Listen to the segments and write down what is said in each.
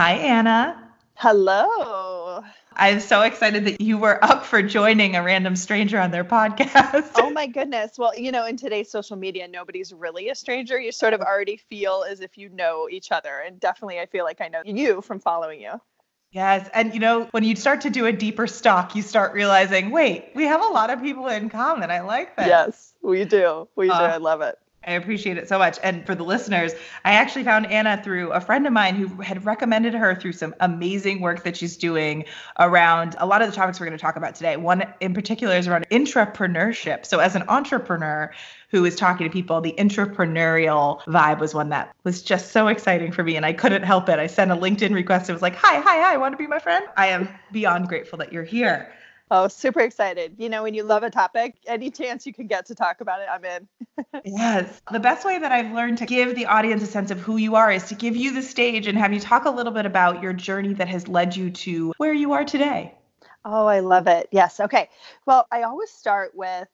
Hi, Anna. Hello. I'm so excited that you were up for joining a random stranger on their podcast. Oh my goodness. Well, in today's social media, nobody's really a stranger. You sort of already feel as if you know each other. And definitely, I feel like I know you from following you. Yes. And when you start to do a deeper stalk, you start realizing, wait, we have a lot of people in common. I like this. Yes, we do. We do. I love it. I appreciate it so much. And for the listeners, I actually found Anna through a friend of mine who had recommended her through some amazing work that she's doing around a lot of the topics we're going to talk about today. One in particular is around intrapreneurship. So as an entrepreneur who is talking to people, the intrapreneurial vibe was one that was just so exciting for me. And I couldn't help it. I sent a LinkedIn request. It was like, hi, want to be my friend? I am beyond grateful that you're here. Oh, super excited. When you love a topic, any chance you can get to talk about it, I'm in. Yes. The best way that I've learned to give the audience a sense of who you are is to give you the stage and have you talk a little bit about your journey that has led you to where you are today. Oh, I love it. Yes. Okay. Well, I always start with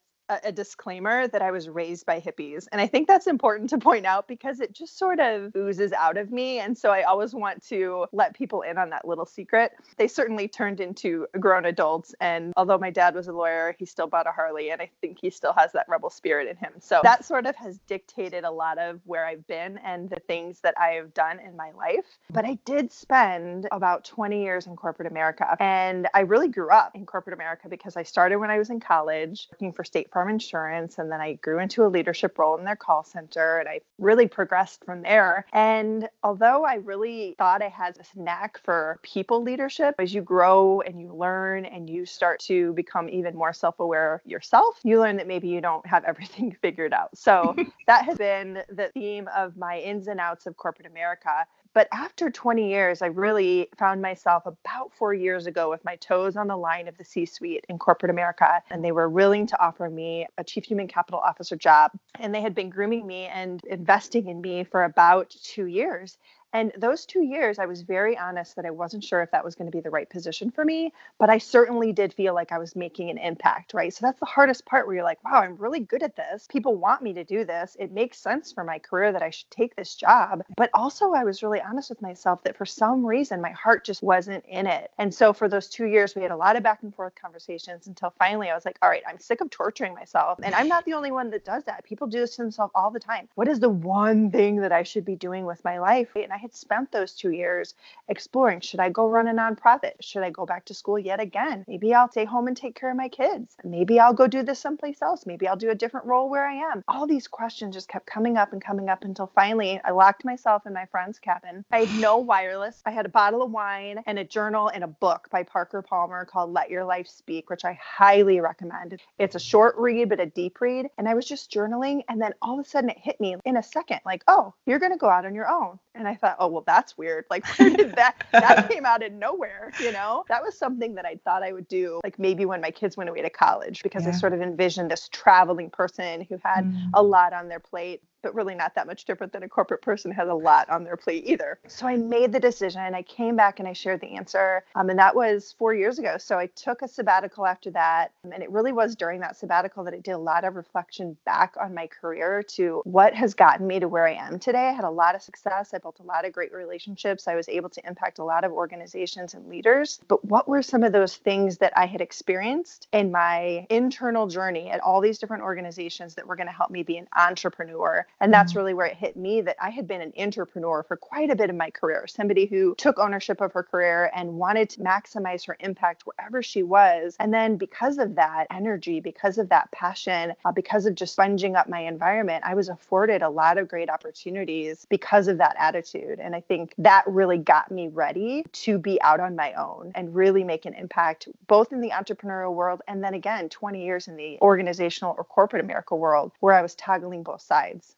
a disclaimer that I was raised by hippies. And I think that's important to point out because it just sort of oozes out of me. And so I always want to let people in on that little secret. They certainly turned into grown adults. And although my dad was a lawyer, he still bought a Harley. And I think he still has that rebel spirit in him. So that sort of has dictated a lot of where I've been and the things that I have done in my life. But I did spend about 20 years in corporate America. And I really grew up in corporate America because I started when I was in college working for State Farm Insurance, and then I grew into a leadership role in their call center, and I really progressed from there. And although I really thought I had this knack for people leadership, as you grow and you learn and you start to become even more self-aware yourself, you learn that maybe you don't have everything figured out. So that has been the theme of my ins and outs of corporate America. But after 20 years, I really found myself about 4 years ago with my toes on the line of the C-suite in corporate America. And they were willing to offer me a chief human capital officer job. And they had been grooming me and investing in me for about 2 years. And those 2 years, I was very honest that I wasn't sure if that was going to be the right position for me, but I certainly did feel like I was making an impact, right? So that's the hardest part where you're like, wow, I'm really good at this. People want me to do this. It makes sense for my career that I should take this job. But also I was really honest with myself that for some reason, my heart just wasn't in it. And so for those 2 years, we had a lot of back and forth conversations until finally I was like, all right, I'm sick of torturing myself. And I'm not the only one that does that. People do this to themselves all the time. What is the one thing that I should be doing with my life? And I had spent those 2 years exploring, should I go run a nonprofit? Should I go back to school yet again? Maybe I'll stay home and take care of my kids. Maybe I'll go do this someplace else. Maybe I'll do a different role where I am. All these questions just kept coming up until finally I locked myself in my friend's cabin. I had no wireless. I had a bottle of wine and a journal and a book by Parker Palmer called Let Your Life Speak, which I highly recommend. It's a short read, but a deep read. And I was just journaling. And then all of a sudden it hit me in a second, like, oh, you're going to go out on your own. And I thought, oh, well, that's weird. Like, where did that came out of nowhere, That was something that I thought I would do, like maybe when my kids went away to college, because I sort of envisioned this traveling person who had a lot on their plate, but really not that much different than a corporate person has a lot on their plate either. So I made the decision and I came back and I shared the answer. And that was 4 years ago. So I took a sabbatical after that. And it really was during that sabbatical that I did a lot of reflection back on my career to what has gotten me to where I am today. I had a lot of success. I built a lot of great relationships. I was able to impact a lot of organizations and leaders. But what were some of those things that I had experienced in my internal journey at all these different organizations that were going to help me be an entrepreneur? And that's really where it hit me that I had been an intrapreneur for quite a bit of my career, somebody who took ownership of her career and wanted to maximize her impact wherever she was. And then because of that energy, because of that passion, because of just sponging up my environment, I was afforded a lot of great opportunities because of that attitude. And I think that really got me ready to be out on my own and really make an impact, both in the entrepreneurial world and then again, 20 years in the organizational or corporate America world where I was toggling both sides.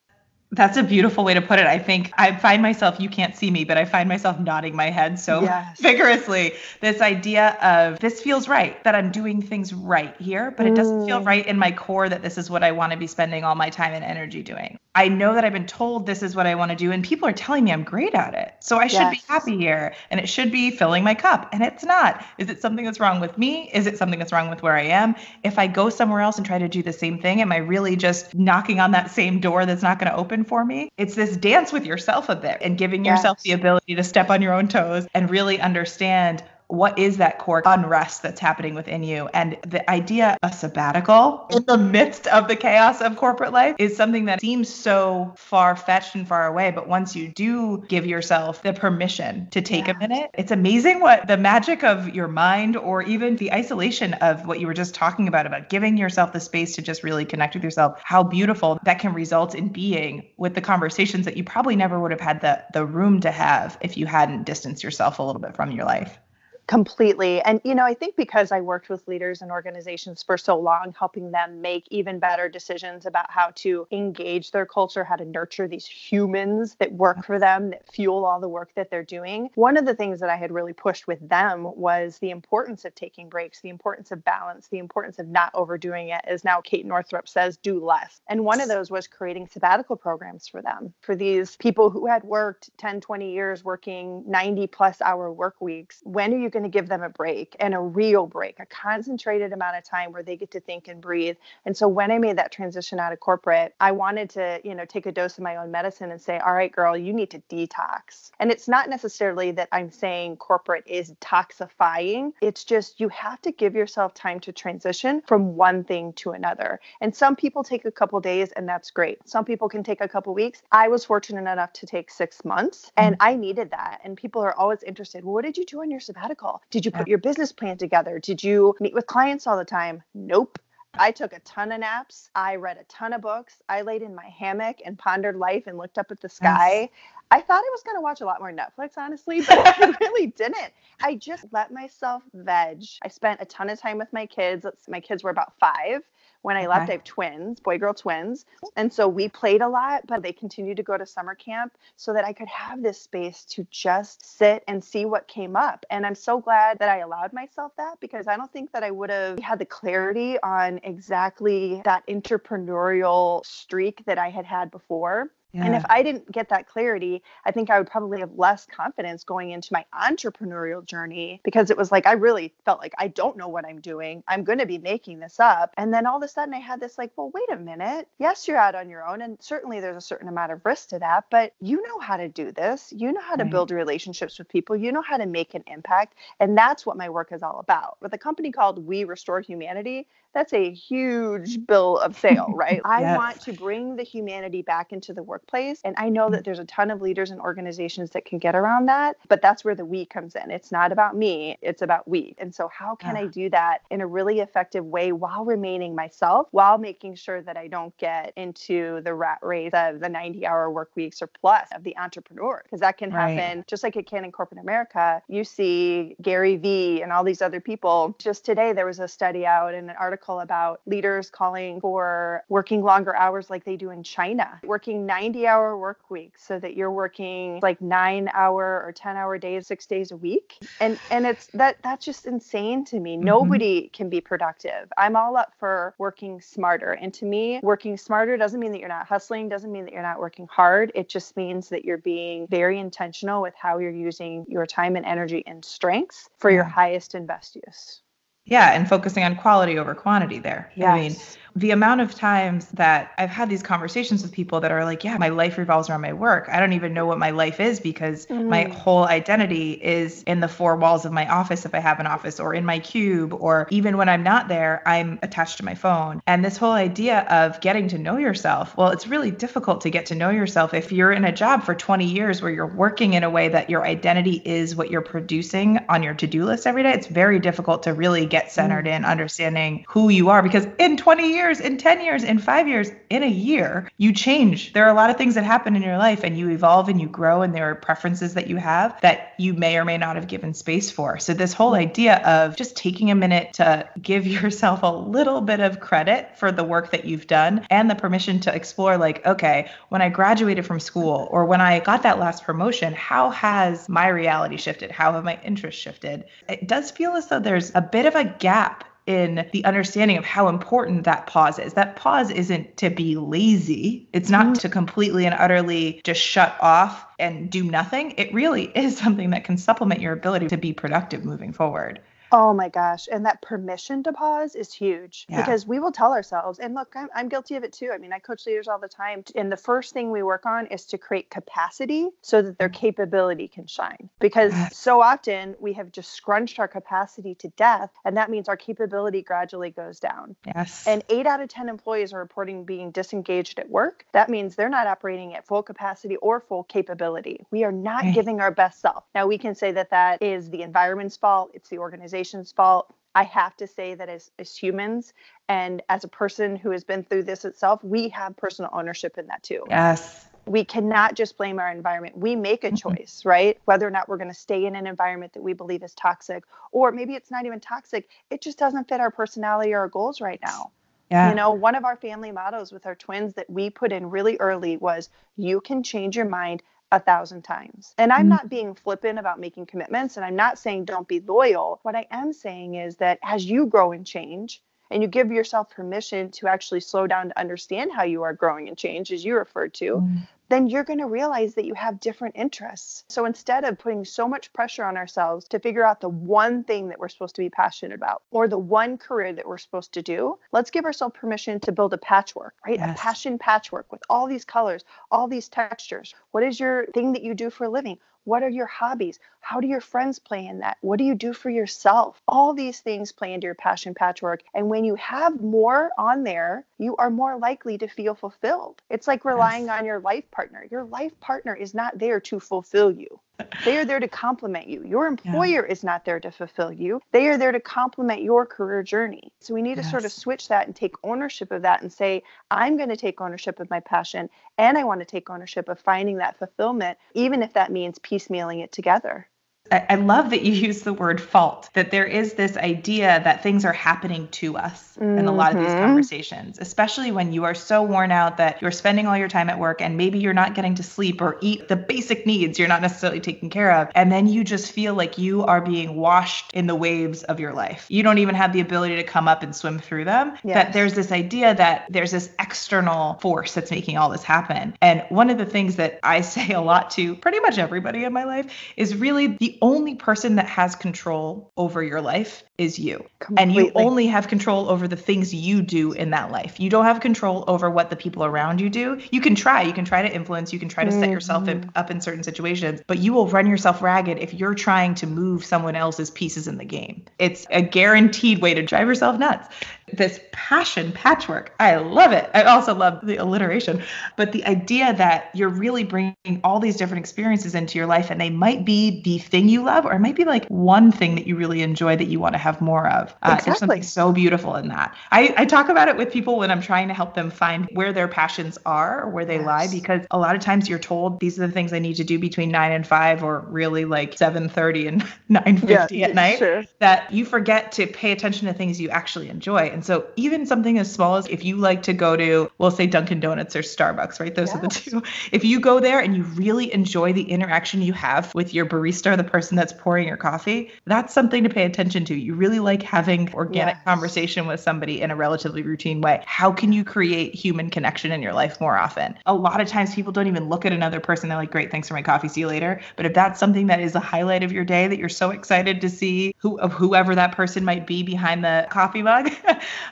That's a beautiful way to put it. I think I find myself, you can't see me, but I find myself nodding my head so vigorously. This idea of this feels right, that I'm doing things right here, but it doesn't feel right in my core that this is what I want to be spending all my time and energy doing. I know that I've been told this is what I want to do and people are telling me I'm great at it. So I should be happy here and it should be filling my cup. And it's not. Is it something that's wrong with me? Is it something that's wrong with where I am? If I go somewhere else and try to do the same thing, am I really just knocking on that same door that's not going to open for me? It's this dance with yourself a bit and giving yourself the ability to step on your own toes and really understand what is that core unrest that's happening within you. And the idea of a sabbatical in the midst of the chaos of corporate life is something that seems so far-fetched and far away. But once you do give yourself the permission to take a minute, it's amazing what the magic of your mind, or even the isolation of what you were just talking about giving yourself the space to just really connect with yourself, how beautiful that can result in being with the conversations that you probably never would have had the room to have if you hadn't distanced yourself a little bit from your life. Completely. And, I think because I worked with leaders and organizations for so long, helping them make even better decisions about how to engage their culture, how to nurture these humans that work for them, that fuel all the work that they're doing. One of the things that I had really pushed with them was the importance of taking breaks, the importance of balance, the importance of not overdoing it. As now Kate Northrup says, do less. And one of those was creating sabbatical programs for them, for these people who had worked 10, 20 years working 90 plus hour work weeks. When are you going to give them a break, and a real break, a concentrated amount of time where they get to think and breathe? And so when I made that transition out of corporate, I wanted to, take a dose of my own medicine and say, all right, girl, you need to detox. And it's not necessarily that I'm saying corporate is toxifying. It's just you have to give yourself time to transition from one thing to another. And some people take a couple days, and that's great. Some people can take a couple weeks. I was fortunate enough to take 6 months, and I needed that. And people are always interested. Well, what did you do on your sabbatical? Did you put your business plan together? Did you meet with clients all the time? Nope. I took a ton of naps. I read a ton of books. I laid in my hammock and pondered life and looked up at the sky. Yes. I thought I was going to watch a lot more Netflix, honestly, but I really didn't. I just let myself veg. I spent a ton of time with my kids. My kids were about 5. When I left, I have twins, boy-girl twins. And so we played a lot, but they continued to go to summer camp so that I could have this space to just sit and see what came up. And I'm so glad that I allowed myself that, because I don't think that I would have had the clarity on exactly that entrepreneurial streak that I had before. Yeah. And if I didn't get that clarity, I think I would probably have less confidence going into my entrepreneurial journey, because it was like, I really felt like I don't know what I'm doing. I'm going to be making this up. And then all of a sudden I had this like, well, wait a minute. Yes, you're out on your own. And certainly there's a certain amount of risk to that, but you know how to do this. You know how to build relationships with people. You know how to make an impact. And that's what my work is all about. With a company called We Restore Humanity, that's a huge bill of sale, right? I want to bring the humanity back into the workplace. And I know that there's a ton of leaders and organizations that can get around that, but that's where the we comes in. It's not about me, it's about we. And so how can I do that in a really effective way while remaining myself, while making sure that I don't get into the rat race of the 90-hour work weeks or plus of the entrepreneur? Because that can happen just like it can in corporate America. You see Gary Vee and all these other people. Just today, there was a study out in an article about leaders calling for working longer hours like they do in China, working 90-hour work weeks so that you're working like 9-hour or 10-hour days, 6 days a week. And it's that's just insane to me. Nobody can be productive. I'm all up for working smarter. And to me, working smarter doesn't mean that you're not hustling, doesn't mean that you're not working hard. It just means that you're being very intentional with how you're using your time and energy and strengths for your highest and best use. Yeah, and focusing on quality over quantity there. Yes. I mean, the amount of times that I've had these conversations with people that are like, yeah, my life revolves around my work. I don't even know what my life is because my whole identity is in the 4 walls of my office if I have an office, or in my cube, or even when I'm not there, I'm attached to my phone. And this whole idea of getting to know yourself, well, it's really difficult to get to know yourself if you're in a job for 20 years where you're working in a way that your identity is what you're producing on your to-do list every day. It's very difficult to really get centered in understanding who you are, because in 20 years, in 10 years, in 5 years, in a year, you change. There are a lot of things that happen in your life and you evolve and you grow, and there are preferences that you have that you may or may not have given space for. So this whole idea of just taking a minute to give yourself a little bit of credit for the work that you've done and the permission to explore, like, okay, when I graduated from school or when I got that last promotion, how has my reality shifted? How have my interests shifted? It does feel as though there's a bit of a gap in the understanding of how important that pause is. That pause isn't to be lazy. It's not to completely and utterly just shut off and do nothing. It really is something that can supplement your ability to be productive moving forward. Oh my gosh. And that permission to pause is huge Yeah. because we will tell ourselves, and look, I'm guilty of it too. I mean, I coach leaders all the time. And the first thing we work on is to create capacity so that their capability can shine. Because so often we have just scrunched our capacity to death. And that means our capability gradually goes down. Yes. And 8 out of 10 employees are reporting being disengaged at work. That means they're not operating at full capacity or full capability. We are not giving our best self. Now, we can say that that is the environment's fault. It's the organization's fault. I have to say that as humans and as a person who has been through this itself, we have personal ownership in that too. Yes. We cannot just blame our environment. We make a choice, right? Whether or not we're going to stay in an environment that we believe is toxic, or maybe it's not even toxic. It just doesn't fit our personality or our goals right now. Yeah. You know, one of our family mottos with our twins that we put in really early was, you can change your mind 1,000 times. And I'm not being flippant about making commitments, and I'm not saying don't be loyal. What I am saying is that as you grow and change, and you give yourself permission to actually slow down to understand how you are growing and change, as you referred to, then you're going to realize that you have different interests. So instead of putting so much pressure on ourselves to figure out the one thing that we're supposed to be passionate about or the one career that we're supposed to do, let's give ourselves permission to build a patchwork, right? Yes. A passion patchwork with all these colors, all these textures. What is your thing that you do for a living? What are your hobbies? How do your friends play in that? What do you do for yourself? All these things play into your passion patchwork. And when you have more on there, you are more likely to feel fulfilled. It's like relying on your life partner. Your life partner is not there to fulfill you. They are there to complement you. Your employer is not there to fulfill you. They are there to complement your career journey. So we need to sort of switch that and take ownership of that and say, I'm going to take ownership of my passion, and I want to take ownership of finding that fulfillment, even if that means piecemealing it together. I love that you use the word fault, that there is this idea that things are happening to us in a lot of these conversations, especially when you are so worn out that you're spending all your time at work and maybe you're not getting to sleep or eat the basic needs you're not necessarily taking care of. And then you just feel like you are being washed in the waves of your life. You don't even have the ability to come up and swim through them. Yes. That there's this idea that there's this external force that's making all this happen. And one of the things that I say a lot to pretty much everybody in my life is really the only person that has control over your life is you. Completely. And you only have control over the things you do in that life. You don't have control over what the people around you do. You can try to influence, you can try to set yourself up in certain situations, but you will run yourself ragged if you're trying to move someone else's pieces in the game. It's a guaranteed way to drive yourself nuts. This passion patchwork, I love it. I also love the alliteration, but the idea that you're really bringing all these different experiences into your life, and they might be the thing you love, or it might be like one thing that you really enjoy that you want to have more of. There's something so beautiful in that. I talk about it with people when I'm trying to help them find where their passions are or where they lie, because a lot of times you're told these are the things I need to do between 9 and 5, or really like 7:30 and 9:50 at night, that you forget to pay attention to things you actually enjoy. And so even something as small as if you like to go to, we'll say Dunkin' Donuts or Starbucks, right? Those are the two. If you go there and you really enjoy the interaction you have with your barista or the person that's pouring your coffee, that's something to pay attention to. You really like having organic conversation with somebody in a relatively routine way. How can you create human connection in your life more often? A lot of times people don't even look at another person. They're like, great, thanks for my coffee. See you later. But if that's something that is a highlight of your day, that you're so excited to see whoever that person might be behind the coffee mug,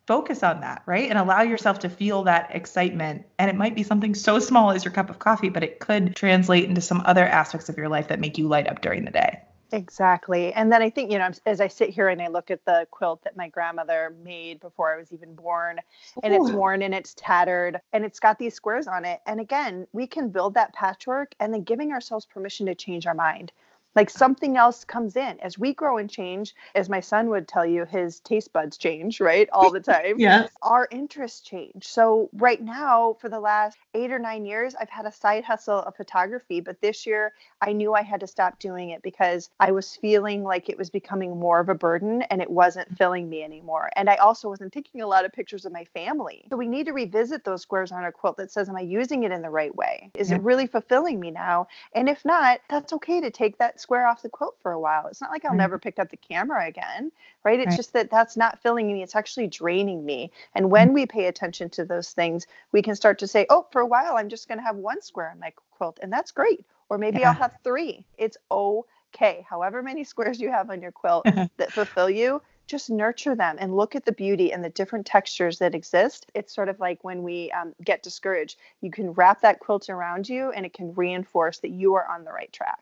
focus on that, right? And allow yourself to feel that excitement. And it might be something so small as your cup of coffee, but it could translate into some other aspects of your life that make you light up during the day. Exactly. And then I think, you know, as I sit here and I look at the quilt that my grandmother made before I was even born, and it's worn and it's tattered and it's got these squares on it. And again, we can build that patchwork and then giving ourselves permission to change our mind. Like something else comes in as we grow and change. As my son would tell you, his taste buds change, right? All the time. Yes. Our interests change. So right now, for the last 8 or 9 years, I've had a side hustle of photography. But this year, I knew I had to stop doing it because I was feeling like it was becoming more of a burden and it wasn't filling me anymore. And I also wasn't taking a lot of pictures of my family. So we need to revisit those squares on our quilt that says, am I using it in the right way? Is it really fulfilling me now? And if not, that's okay to take that square off the quilt for a while. It's not like I'll Right. never pick up the camera again, right? It's Right. just that that's not filling me. It's actually draining me. And when we pay attention to those things, we can start to say, oh, for a while, I'm just going to have one square on my quilt. And that's great. Or maybe I'll Yeah. have three. It's okay. However many squares you have on your quilt that fulfill you, just nurture them and look at the beauty and the different textures that exist. It's sort of like when we get discouraged, you can wrap that quilt around you and it can reinforce that you are on the right track.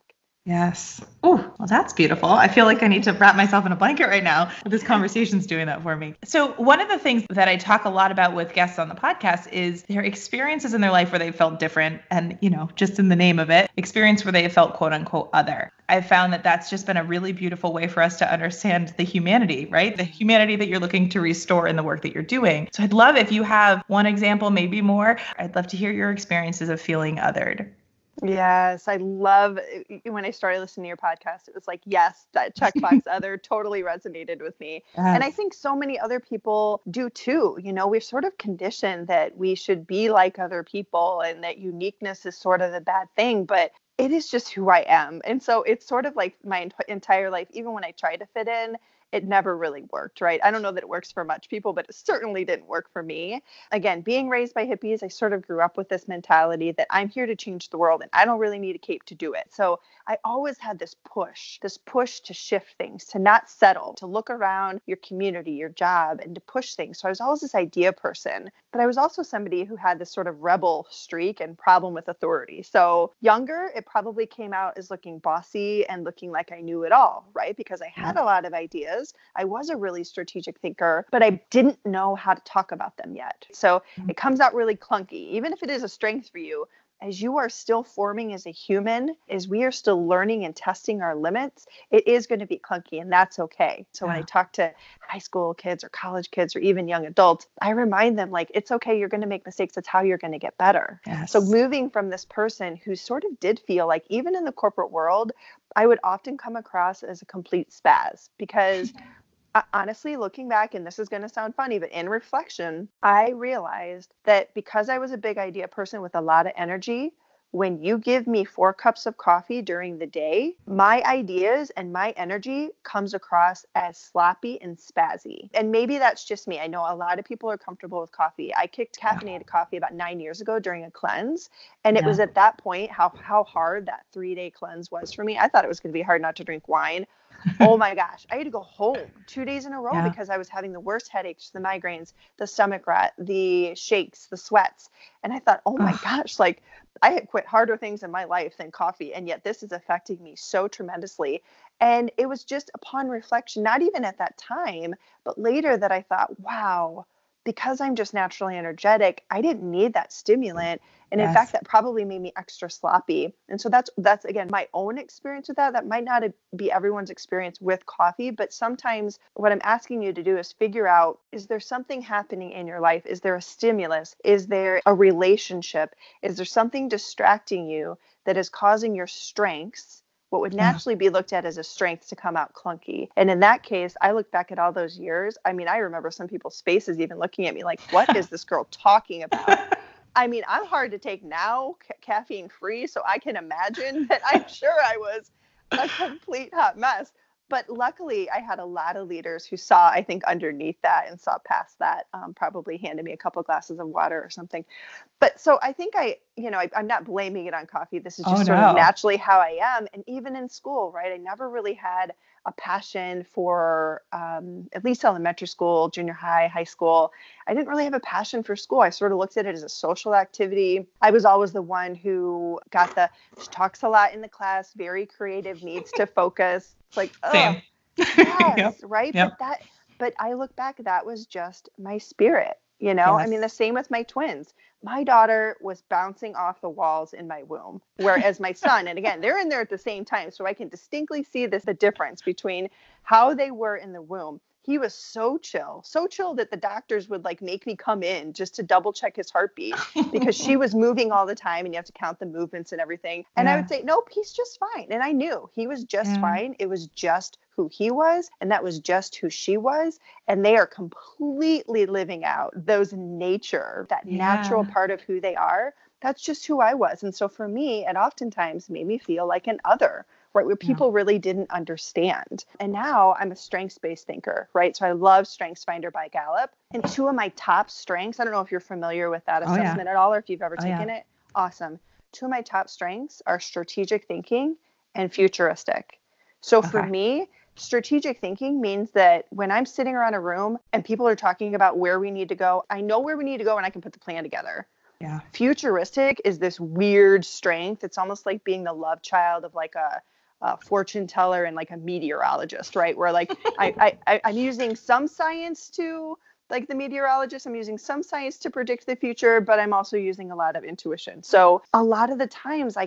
Yes. Oh, well, that's beautiful. I feel like I need to wrap myself in a blanket right now. This conversation's doing that for me. So one of the things that I talk a lot about with guests on the podcast is their experiences in their life where they felt different. And, just in the name of it, experience where they felt quote unquote other. I've found that that's just been a really beautiful way for us to understand the humanity, right? The humanity that you're looking to restore in the work that you're doing. So I'd love if you have one example, maybe more. I'd love to hear your experiences of feeling othered. Yes, I love when I started listening to your podcast, it was like, yes, that checkbox other totally resonated with me. And I think so many other people do too. We're sort of conditioned that we should be like other people and that uniqueness is sort of a bad thing, but it is just who I am. And so it's sort of like my entire life, even when I try to fit in, it never really worked, right? I don't know that it works for much people, but it certainly didn't work for me. Again, being raised by hippies, I sort of grew up with this mentality that I'm here to change the world and I don't really need a cape to do it. So I always had this push to shift things, to not settle, to look around your community, your job, and to push things. So I was always this idea person, but I was also somebody who had this sort of rebel streak and problem with authority. So younger, it probably came out as looking bossy and looking like I knew it all, right? Because I had a lot of ideas. I was a really strategic thinker, but I didn't know how to talk about them yet. So it comes out really clunky, even if it is a strength for you. As you are still forming as a human, as we are still learning and testing our limits, it is going to be clunky, and that's okay. So when I talk to high school kids or college kids or even young adults, I remind them, like, it's okay. You're going to make mistakes. That's how you're going to get better. Yes. So moving from this person who sort of did feel like, even in the corporate world, I would often come across as a complete spaz because honestly, looking back, and this is going to sound funny, but in reflection, I realized that because I was a big idea person with a lot of energy, when you give me 4 cups of coffee during the day, my ideas and my energy comes across as sloppy and spazzy. And maybe that's just me. I know a lot of people are comfortable with coffee. I kicked caffeinated coffee about 9 years ago during a cleanse. And it was at that point how hard that 3-day cleanse was for me. I thought it was going to be hard not to drink wine. Oh my gosh, I had to go home 2 days in a row because I was having the worst headaches, the migraines, the stomach rot, the shakes, the sweats. And I thought, oh my gosh, like I had quit harder things in my life than coffee. And yet this is affecting me so tremendously. And it was just upon reflection, not even at that time, but later that I thought, wow, because I'm just naturally energetic, I didn't need that stimulant. And in fact, that probably made me extra sloppy. And so that's again, my own experience with that. That might not be everyone's experience with coffee, but sometimes what I'm asking you to do is figure out, is there something happening in your life? Is there a stimulus? Is there a relationship? Is there something distracting you that is causing your strengths, what would naturally be looked at as a strength, to come out clunky? And in that case, I look back at all those years. I mean, I remember some people's faces even looking at me like, what is this girl talking about? I mean, I'm hard to take now, caffeine free. So I can imagine that I'm sure I was a complete hot mess. But luckily, I had a lot of leaders who saw, I think, underneath that and saw past that, probably handed me a couple of glasses of water or something. But so I think I'm not blaming it on coffee. This is just sort of naturally how I am. And even in school, right, I never really had a passion for at least elementary school, junior high, high school. I didn't really have a passion for school. I sort of looked at it as a social activity. I was always the one who she talks a lot in the class, very creative, needs to focus. It's like, oh, yes, right? Yep. But I look back, that was just my spirit, I mean, the same with my twins. My daughter was bouncing off the walls in my womb, whereas my son, and again, they're in there at the same time, so I can distinctly see the difference between how they were in the womb. He was so chill that the doctors would like make me come in just to double check his heartbeat because she was moving all the time and you have to count the movements and everything. And I would say, nope, he's just fine. And I knew he was just fine. It was just who he was, and that was just who she was. And they are completely living out those nature, that natural part of who they are. That's just who I was. And so for me, it oftentimes made me feel like an other, right? Where people really didn't understand. And now I'm a strengths-based thinker, right? So I love StrengthsFinder by Gallup. And two of my top strengths, I don't know if you're familiar with that assessment at all, or if you've ever taken it. Awesome. Two of my top strengths are strategic thinking and futuristic. So for me, strategic thinking means that when I'm sitting around a room and people are talking about where we need to go, I know where we need to go and I can put the plan together. Yeah. Futuristic is this weird strength. It's almost like being the love child of like a fortune teller and like a meteorologist, right? Where like I'm using some science to, like the meteorologist, I'm using some science to predict the future, but I'm also using a lot of intuition. So a lot of the times I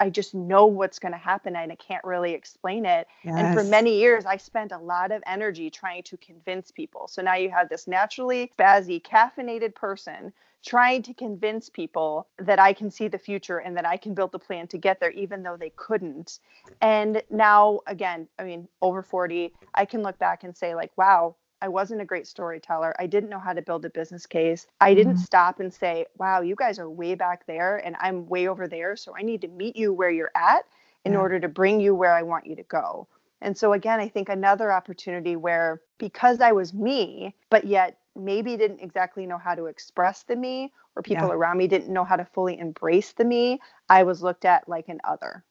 just know what's going to happen and I can't really explain it. Yes. And for many years, I spent a lot of energy trying to convince people. So now you have this naturally spazzy, caffeinated person trying to convince people that I can see the future and that I can build the plan to get there, even though they couldn't. And now, again, I mean, over 40, I can look back and say like, wow, I wasn't a great storyteller. I didn't know how to build a business case. I didn't stop and say, wow, you guys are way back there and I'm way over there. So I need to meet you where you're at in order to bring you where I want you to go. And so again, I think another opportunity where because I was me, but yet maybe didn't exactly know how to express the me, or people around me didn't know how to fully embrace the me, I was looked at like an other.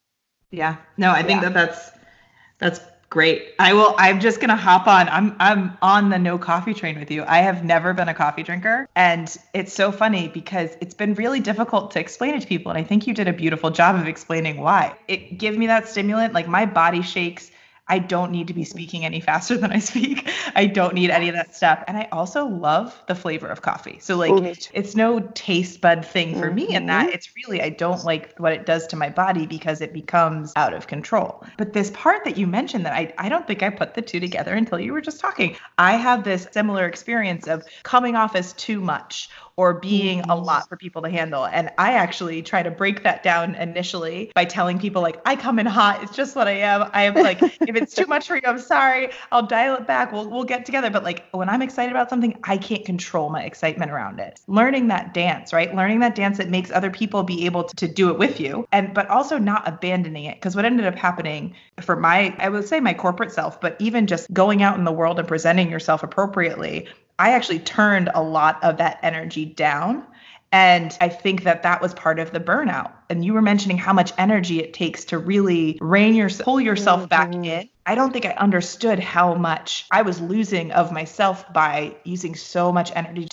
Yeah. No, I think that's great. I'm just going to hop on. I'm on the no coffee train with you. I have never been a coffee drinker. And it's so funny because it's been really difficult to explain it to people. And I think you did a beautiful job of explaining why. It gives me that stimulant, like my body shakes. I don't need to be speaking any faster than I speak. I don't need any of that stuff. And I also love the flavor of coffee. So like it's no taste bud thing for me in that it's really, I don't like what it does to my body because it becomes out of control. But this part that you mentioned that I don't think I put the two together until you were just talking. I have this similar experience of coming off as too much or being a lot for people to handle. And I actually try to break that down initially by telling people like, I come in hot. It's just what I am. I am like, if it's too much for you, I'm sorry. I'll dial it back. We'll get together. But like when I'm excited about something, I can't control my excitement around it. Learning that dance, right? Learning that dance that makes other people be able to do it with you. But also not abandoning it. Because what ended up happening for I would say my corporate self, but even just going out in the world and presenting yourself appropriately, I actually turned a lot of that energy down. And I think that was part of the burnout. And you were mentioning how much energy it takes to really pull yourself back in. I don't think I understood how much I was losing of myself by using so much energy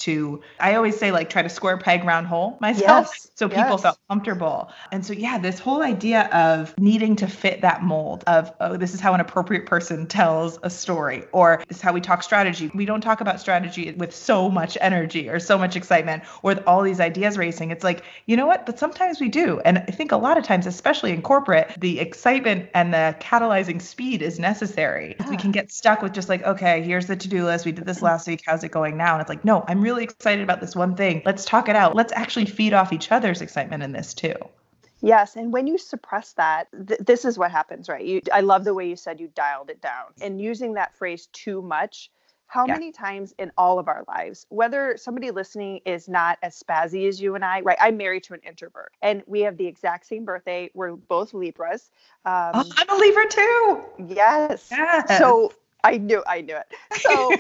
I always say like try to square peg round hole myself. Yes. So people felt comfortable. And so, this whole idea of needing to fit that mold of, oh, this is how an appropriate person tells a story, or this is how we talk strategy. We don't talk about strategy with so much energy or so much excitement or with all these ideas racing. It's like, you know what? But sometimes we do. And I think a lot of times, especially in corporate, the excitement and the catalyzing speed is necessary. We can get stuck with just like, okay, here's the to-do list. We did this last week. How's it going now? And it's like, no, I'm really excited about this one thing. Let's talk it out. Let's actually feed off each other's excitement in this too. Yes. And when you suppress that, this is what happens, right? I love the way you said you dialed it down. And using that phrase too much, how many times in all of our lives, whether somebody listening is not as spazzy as you and I, right? I'm married to an introvert and we have the exact same birthday. We're both Libras. I'm a Libra too. Yes. So I knew it. So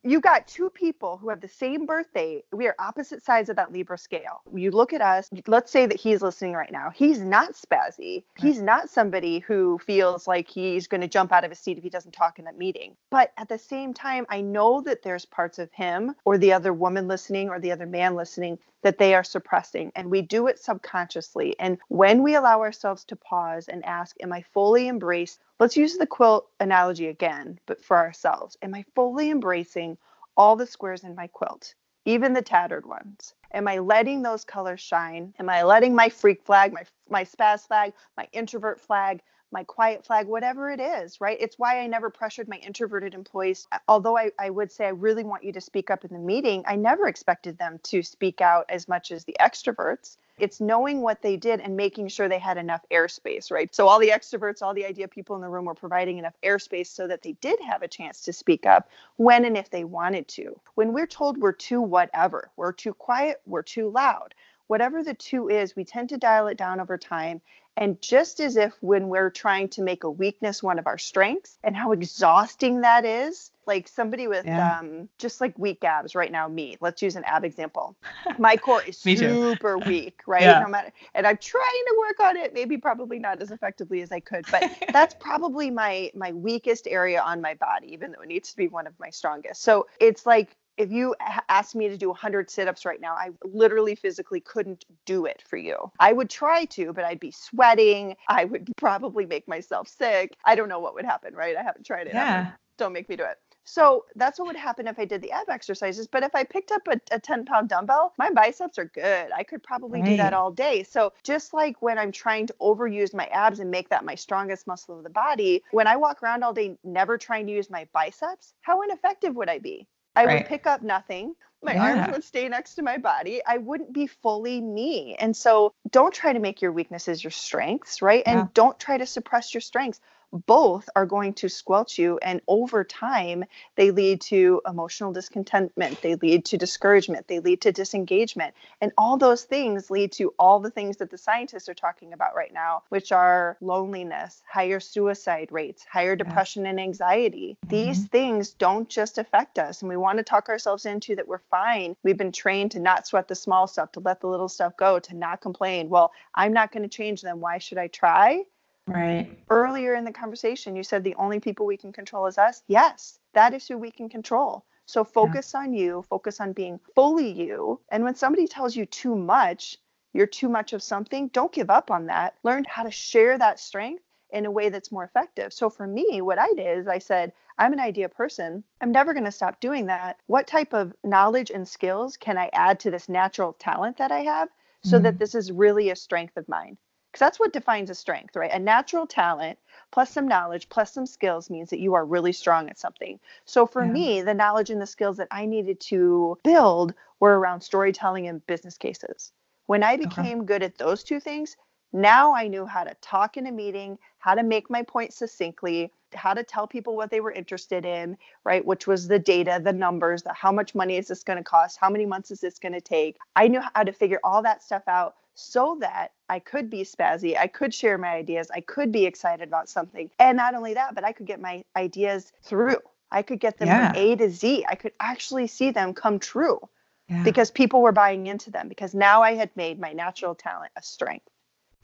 you got two people who have the same birthday. We are opposite sides of that Libra scale. You look at us, let's say that he's listening right now. He's not spazzy. He's not somebody who feels like he's going to jump out of his seat if he doesn't talk in that meeting. But at the same time, I know that there's parts of him or the other woman listening or the other man listening that they are suppressing. And we do it subconsciously. And when we allow ourselves to pause and ask, am I fully embraced? Let's use the quilt analogy again, but for ourselves. Am I fully embracing all the squares in my quilt, even the tattered ones? Am I letting those colors shine? Am I letting my freak flag, my spaz flag, my introvert flag, my quiet flag, whatever it is, right? It's why I never pressured my introverted employees. Although I would say I really want you to speak up in the meeting, I never expected them to speak out as much as the extroverts. It's knowing what they did and making sure they had enough airspace, right? So all the extroverts, all the idea people in the room were providing enough airspace so that they did have a chance to speak up when and if they wanted to. When we're told we're too whatever, we're too quiet, we're too loud, whatever the two is, we tend to dial it down over time And just as if when we're trying to make a weakness one of our strengths and how exhausting that is, like somebody with just like weak abs right now, me, let's use an ab example. My core is super weak, right? No matter, and I'm trying to work on it, maybe probably not as effectively as I could, but that's probably my weakest area on my body, even though it needs to be one of my strongest. So it's like, if you asked me to do 100 sit-ups right now, I literally physically couldn't do it for you. I would try to, but I'd be sweating. I would probably make myself sick. I don't know what would happen, right? I haven't tried it ever. Don't make me do it. So that's what would happen if I did the ab exercises. But if I picked up a 10-pound dumbbell, my biceps are good. I could probably do that all day. So just like when I'm trying to overuse my abs and make that my strongest muscle of the body, when I walk around all day never trying to use my biceps, how ineffective would I be? I would pick up nothing. My arms would stay next to my body. I wouldn't be fully me. And so don't try to make your weaknesses your strengths, right? And don't try to suppress your strengths. Both are going to squelch you. And over time, they lead to emotional discontentment. They lead to discouragement. They lead to disengagement. And all those things lead to all the things that the scientists are talking about right now, which are loneliness, higher suicide rates, higher depression and anxiety. These things don't just affect us. And we want to talk ourselves into that we're fine. We've been trained to not sweat the small stuff, to let the little stuff go, to not complain. Well, I'm not going to change them. Why should I try? Right. Earlier in the conversation, you said the only people we can control is us. Yes, that is who we can control. So focus on you, focus on being fully you. And when somebody tells you too much, you're too much of something, don't give up on that. Learn how to share that strength in a way that's more effective. So for me, what I did is I said, I'm an idea person. I'm never going to stop doing that. What type of knowledge and skills can I add to this natural talent that I have so that this is really a strength of mine? Because that's what defines a strength, right? A natural talent plus some knowledge plus some skills means that you are really strong at something. So for me, the knowledge and the skills that I needed to build were around storytelling and business cases. When I became good at those two things, now I knew how to talk in a meeting, how to make my point succinctly, how to tell people what they were interested in, right? Which was the data, the numbers, how much money is this going to cost? How many months is this going to take? I knew how to figure all that stuff out so that I could be spazzy, I could share my ideas, I could be excited about something. And not only that, but I could get my ideas through. I could get them from A to Z. I could actually see them come true because people were buying into them, because now I had made my natural talent a strength.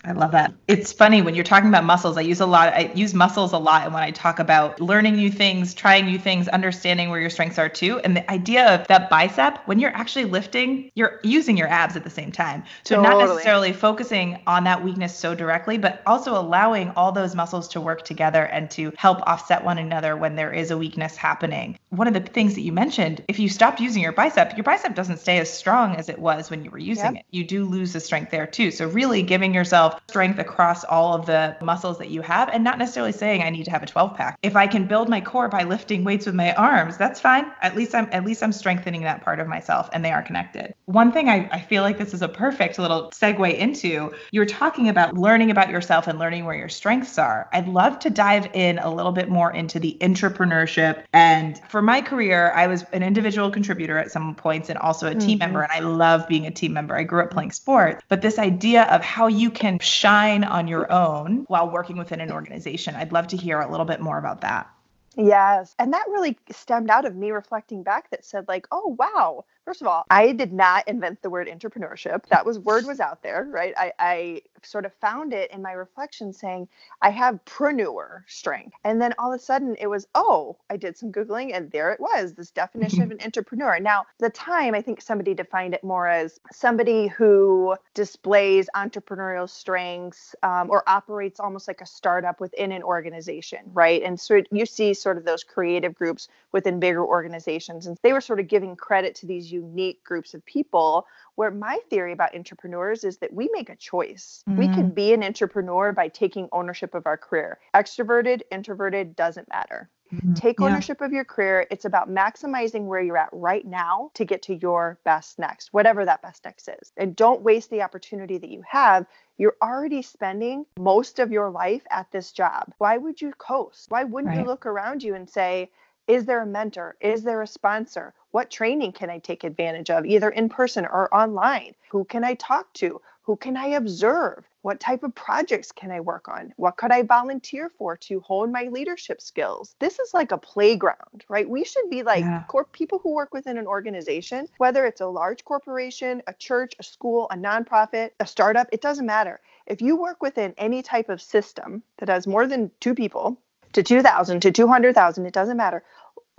I love that. It's funny when you're talking about muscles. I use muscles a lot when I talk about learning new things, trying new things, understanding where your strengths are too. And the idea of that bicep, when you're actually lifting, you're using your abs at the same time. So not necessarily focusing on that weakness so directly, but also allowing all those muscles to work together and to help offset one another when there is a weakness happening. One of the things that you mentioned, if you stopped using your bicep doesn't stay as strong as it was when you were using it. You do lose the strength there too. So really giving yourself strength across all of the muscles that you have, and not necessarily saying I need to have a 12-pack. If I can build my core by lifting weights with my arms, that's fine. At least I'm strengthening that part of myself, and they are connected. One thing I feel like this is a perfect little segue into, you're talking about learning about yourself and learning where your strengths are. I'd love to dive in a little bit more into the intrapreneurship. And for my career, I was an individual contributor at some points and also a team member. And I love being a team member. I grew up playing sports, but this idea of how you can shine on your own while working within an organization, I'd love to hear a little bit more about that. Yes. And that really stemmed out of me reflecting back that said like, oh, wow. First of all, I did not invent the word intrapreneurship. That word was out there, right? I sort of found it in my reflection saying, I have preneur strength. And then all of a sudden it was, oh, I did some Googling and there it was, this definition of an intrapreneur. Now, at the time, I think somebody defined it more as somebody who displays entrepreneurial strengths or operates almost like a startup within an organization, right? And so you see sort of those creative groups within bigger organizations. And they were sort of giving credit to these unique groups of people, where my theory about intrapreneurs is that we make a choice. We can be an intrapreneur by taking ownership of our career. Extroverted, introverted, doesn't matter. Take ownership of your career. It's about maximizing where you're at right now to get to your best next, whatever that best next is. And don't waste the opportunity that you have. You're already spending most of your life at this job. Why would you coast? Why wouldn't you look around you and say, is there a mentor? Is there a sponsor? What training can I take advantage of, either in person or online? Who can I talk to? Who can I observe? What type of projects can I work on? What could I volunteer for to hone my leadership skills? This is like a playground, right? We should be like people who work within an organization, whether it's a large corporation, a church, a school, a nonprofit, a startup, it doesn't matter. If you work within any type of system that has more than 2 people, to 2,000, to 200,000, it doesn't matter.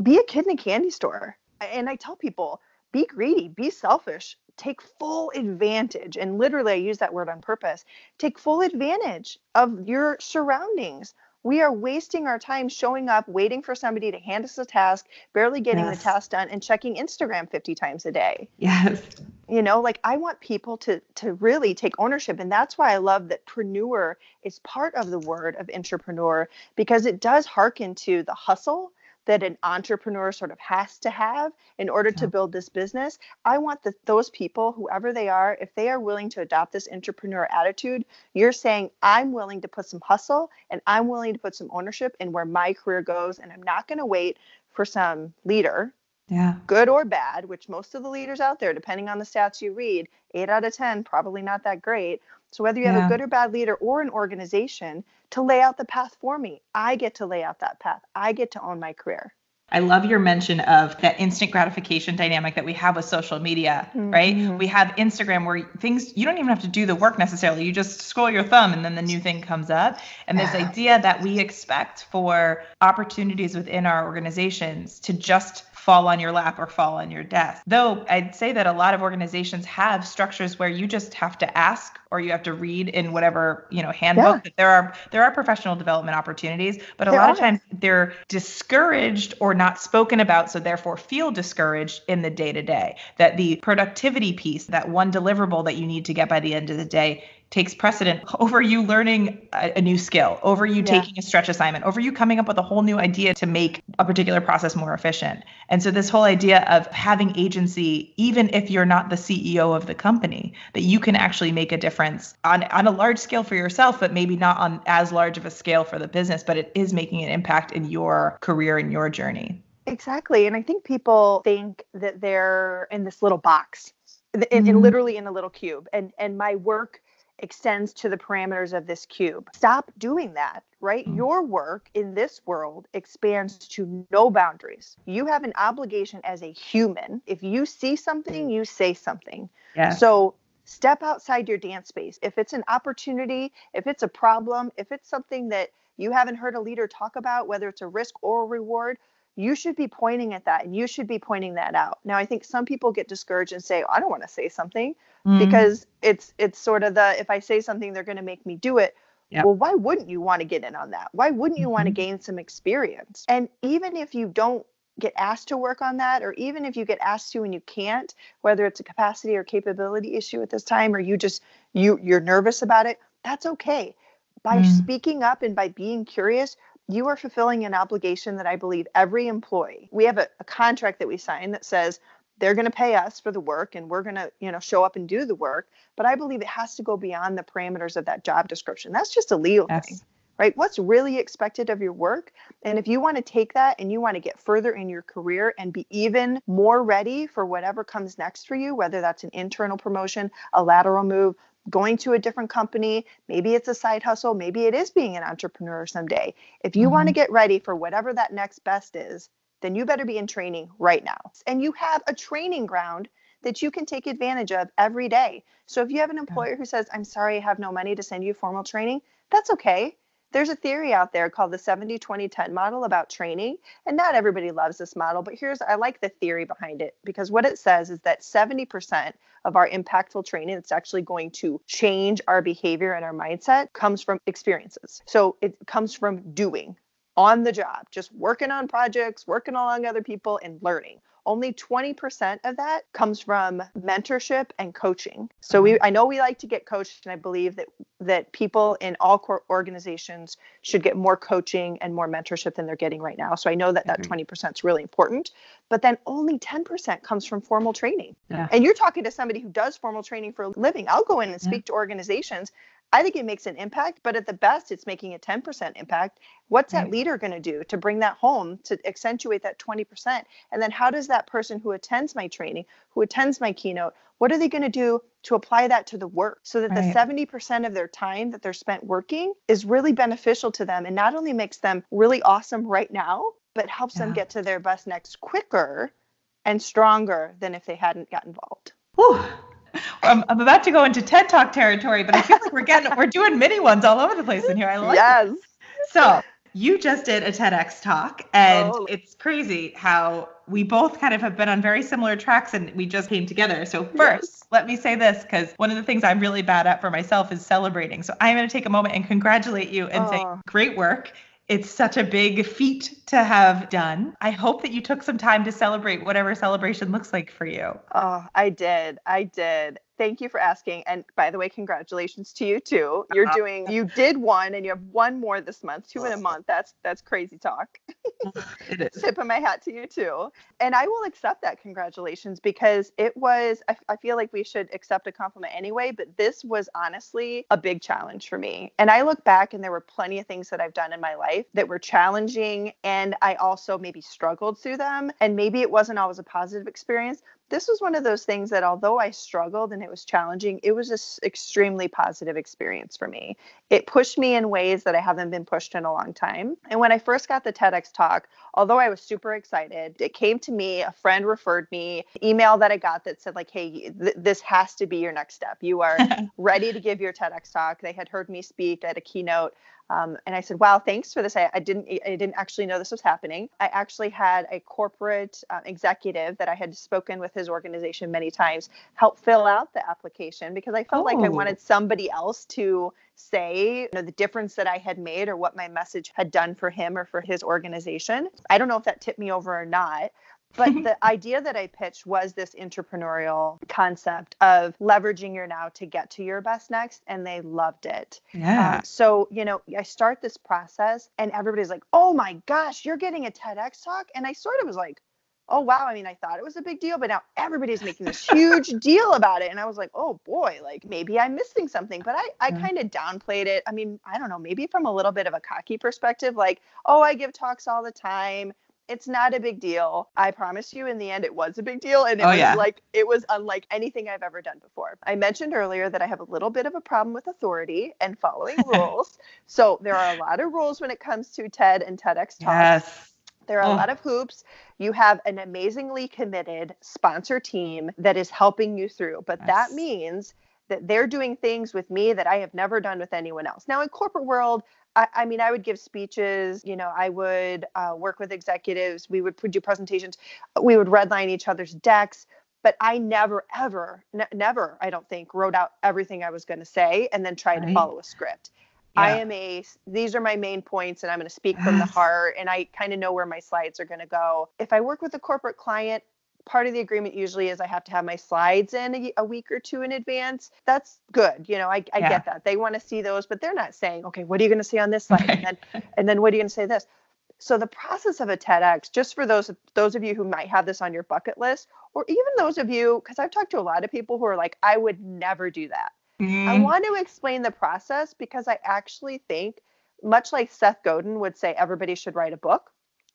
Be a kid in a candy store. And I tell people, be greedy, be selfish, take full advantage. And literally, I use that word on purpose. Take full advantage of your surroundings. We are wasting our time showing up, waiting for somebody to hand us a task, barely getting the task done, and checking Instagram 50 times a day. Yes. You know, like I want people to really take ownership. And that's why I love that preneur is part of the word of intrapreneur, because it does hearken to the hustle that an entrepreneur sort of has to have in order to build this business. I want those people, whoever they are, if they are willing to adopt this intrapreneur attitude, you're saying, I'm willing to put some hustle and I'm willing to put some ownership in where my career goes. And I'm not going to wait for some leader, good or bad, which most of the leaders out there, depending on the stats you read, 8 out of 10, probably not that great. So whether you have a good or bad leader or an organization, to lay out the path for me, I get to lay out that path. I get to own my career. I love your mention of that instant gratification dynamic that we have with social media, right? We have Instagram where things, you don't even have to do the work necessarily. You just scroll your thumb and then the new thing comes up. And this idea that we expect for opportunities within our organizations to just fall on your lap or fall on your desk. Though I'd say that a lot of organizations have structures where you just have to ask or you have to read in whatever, handbook that there are professional development opportunities, but a lot of times they're discouraged or not spoken about, so therefore feel discouraged in the day-to-day. That the productivity piece, that one deliverable that you need to get by the end of the day, takes precedent over you learning a new skill, over you taking a stretch assignment, over you coming up with a whole new idea to make a particular process more efficient. And so this whole idea of having agency, even if you're not the CEO of the company, that you can actually make a difference on a large scale for yourself, but maybe not on as large of a scale for the business, but it is making an impact in your career and your journey. Exactly. And I think people think that they're in this little box, in literally in a little cube, and my work extends to the parameters of this cube. Stop doing that, right? Your work in this world expands to no boundaries. You have an obligation as a human. If you see something, you say something. So step outside your dance space. If it's an opportunity, if it's a problem, if it's something that you haven't heard a leader talk about, whether it's a risk or a reward, you should be pointing at that and you should be pointing that out. Now, I think some people get discouraged and say, I don't want to say something because it's sort of if I say something, they're going to make me do it. Well, why wouldn't you want to get in on that? Why wouldn't you want to gain some experience? And even if you don't get asked to work on that, or even if you get asked to and you can't, whether it's a capacity or capability issue at this time, or you're nervous about it, that's okay. By speaking up and by being curious, you are fulfilling an obligation that I believe every employee, we have a contract that we sign that says they're going to pay us for the work and we're going to, show up and do the work. But I believe it has to go beyond the parameters of that job description. That's just a legal thing, right? What's really expected of your work? And if you want to take that and you want to get further in your career and be even more ready for whatever comes next for you, whether that's an internal promotion, a lateral move, going to a different company, maybe it's a side hustle, maybe it is being an entrepreneur someday. If you want to get ready for whatever that next best is, then you better be in training right now. And you have a training ground that you can take advantage of every day. So if you have an employer who says, I'm sorry, I have no money to send you formal training, that's okay. There's a theory out there called the 70-20-10 model about training. And not everybody loves this model, but I like the theory behind it, because what it says is that 70% of our impactful training that's actually going to change our behavior and our mindset comes from experiences. So it comes from doing on the job, just working on projects, working along other people and learning. Only 20% of that comes from mentorship and coaching. So I know we like to get coached, and I believe that people in all core organizations should get more coaching and more mentorship than they're getting right now. So I know that 20% is really important, but then only 10% comes from formal training. And you're talking to somebody who does formal training for a living. I'll go in and speak to organizations. I think it makes an impact, but at the best, it's making a 10% impact. What's that Right. leader going to do to bring that home, to accentuate that 20%? And then how does that person who attends my training, who attends my keynote, what are they going to do to apply that to the work so that the Right. 70% of their time that they're spent working is really beneficial to them and not only makes them really awesome right now, but helps them Yeah. get to their best next quicker and stronger than if they hadn't got involved. Whew. I'm about to go into TED Talk territory, but I feel like we're doing mini ones all over the place in here. I like it. Yes. So you just did a TEDx talk, and Oh. it's crazy how we both kind of have been on very similar tracks and we just came together. So first, let me say this, because one of the things I'm really bad at for myself is celebrating. So I'm going to take a moment and congratulate you and say, great work. It's such a big feat to have done. I hope that you took some time to celebrate whatever celebration looks like for you. Oh, I did. Thank you for asking. And by the way, congratulations to you too. You did one and you have one more this month, 2 in a month. That's crazy talk. It is. Tip of my hat to you too. And I will accept that congratulations because it was, I feel like we should accept a compliment anyway, but this was honestly a big challenge for me. And I look back and there were plenty of things that I've done in my life that were challenging. And I also maybe struggled through them. And maybe it wasn't always a positive experience. This was one of those things that although I struggled and it was challenging, it was an extremely positive experience for me. It pushed me in ways that I haven't been pushed in a long time. And when I first got the TEDx talk, although I was super excited, it came to me, a friend referred me, email that I got that said like, hey, this has to be your next step. You are ready to give your TEDx talk. They had heard me speak at a keynote. And I said, wow, thanks for this. I didn't actually know this was happening. I actually had a corporate executive that I had spoken with his organization many times help fill out the application because I felt like I wanted somebody else to say, the difference that I had made or what my message had done for him or for his organization. I don't know if that tipped me over or not. But the idea that I pitched was this intrapreneurial concept of leveraging your now to get to your best next. And they loved it. Yeah. So, I start this process and everybody's like, oh my gosh, you're getting a TEDx talk. And I sort of was like, oh, wow. I mean, I thought it was a big deal, but now everybody's making this huge deal about it. And I was like, oh boy, like maybe I'm missing something, but I kind of downplayed it. I mean, I don't know, maybe from a little bit of a cocky perspective, like, oh, I give talks all the time. It's not a big deal. I promise you in the end, it was a big deal. And it was unlike anything I've ever done before. I mentioned earlier that I have a little bit of a problem with authority and following rules. So there are a lot of rules when it comes to TED and TEDx talks. Yes. There are a lot of hoops. You have an amazingly committed sponsor team that is helping you through. But that means that they're doing things with me that I have never done with anyone else. Now, in corporate world, I mean, I would give speeches, I would work with executives. We would do presentations. We would redline each other's decks. But I never, ever, never, I don't think, wrote out everything I was going to say and then tried to follow a script. Yeah. These are my main points and I'm going to speak from the heart and I kind of know where my slides are going to go. If I work with a corporate client, part of the agreement usually is I have to have my slides in a week or two in advance. That's good. I get that. They want to see those, but they're not saying, okay, what are you going to say on this slide? Right. And then what are you going to say this? So the process of a TEDx, just for those of you who might have this on your bucket list, or even those of you, because I've talked to a lot of people who are like, I would never do that. I want to explain the process because I actually think, much like Seth Godin would say, everybody should write a book.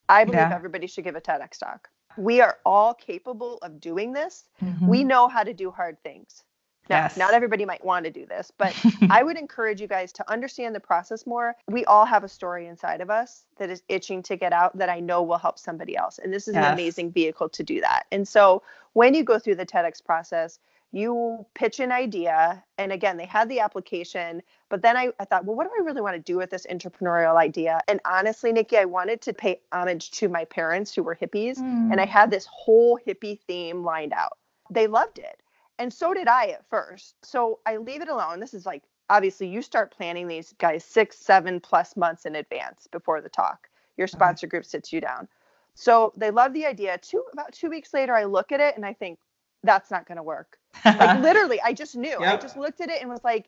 I believe everybody should give a TEDx talk. We are all capable of doing this. Mm-hmm. We know how to do hard things. Now, not everybody might want to do this, but I would encourage you guys to understand the process more. We all have a story inside of us that is itching to get out that I know will help somebody else. And this is an amazing vehicle to do that. And so when you go through the TEDx process, you pitch an idea. And again, they had the application, but then I thought, well, what do I really want to do with this entrepreneurial idea? And honestly, Nikki, I wanted to pay homage to my parents who were hippies. And I had this whole hippie theme lined out. They loved it. And so did I at first. So I leave it alone. This is like, obviously you start planning these guys 6-7+ months in advance before the talk. Your sponsor group sits you down. So they love the idea. About 2 weeks later, I look at it and I think, that's not going to work. Like literally, I just knew. I just looked at it and was like,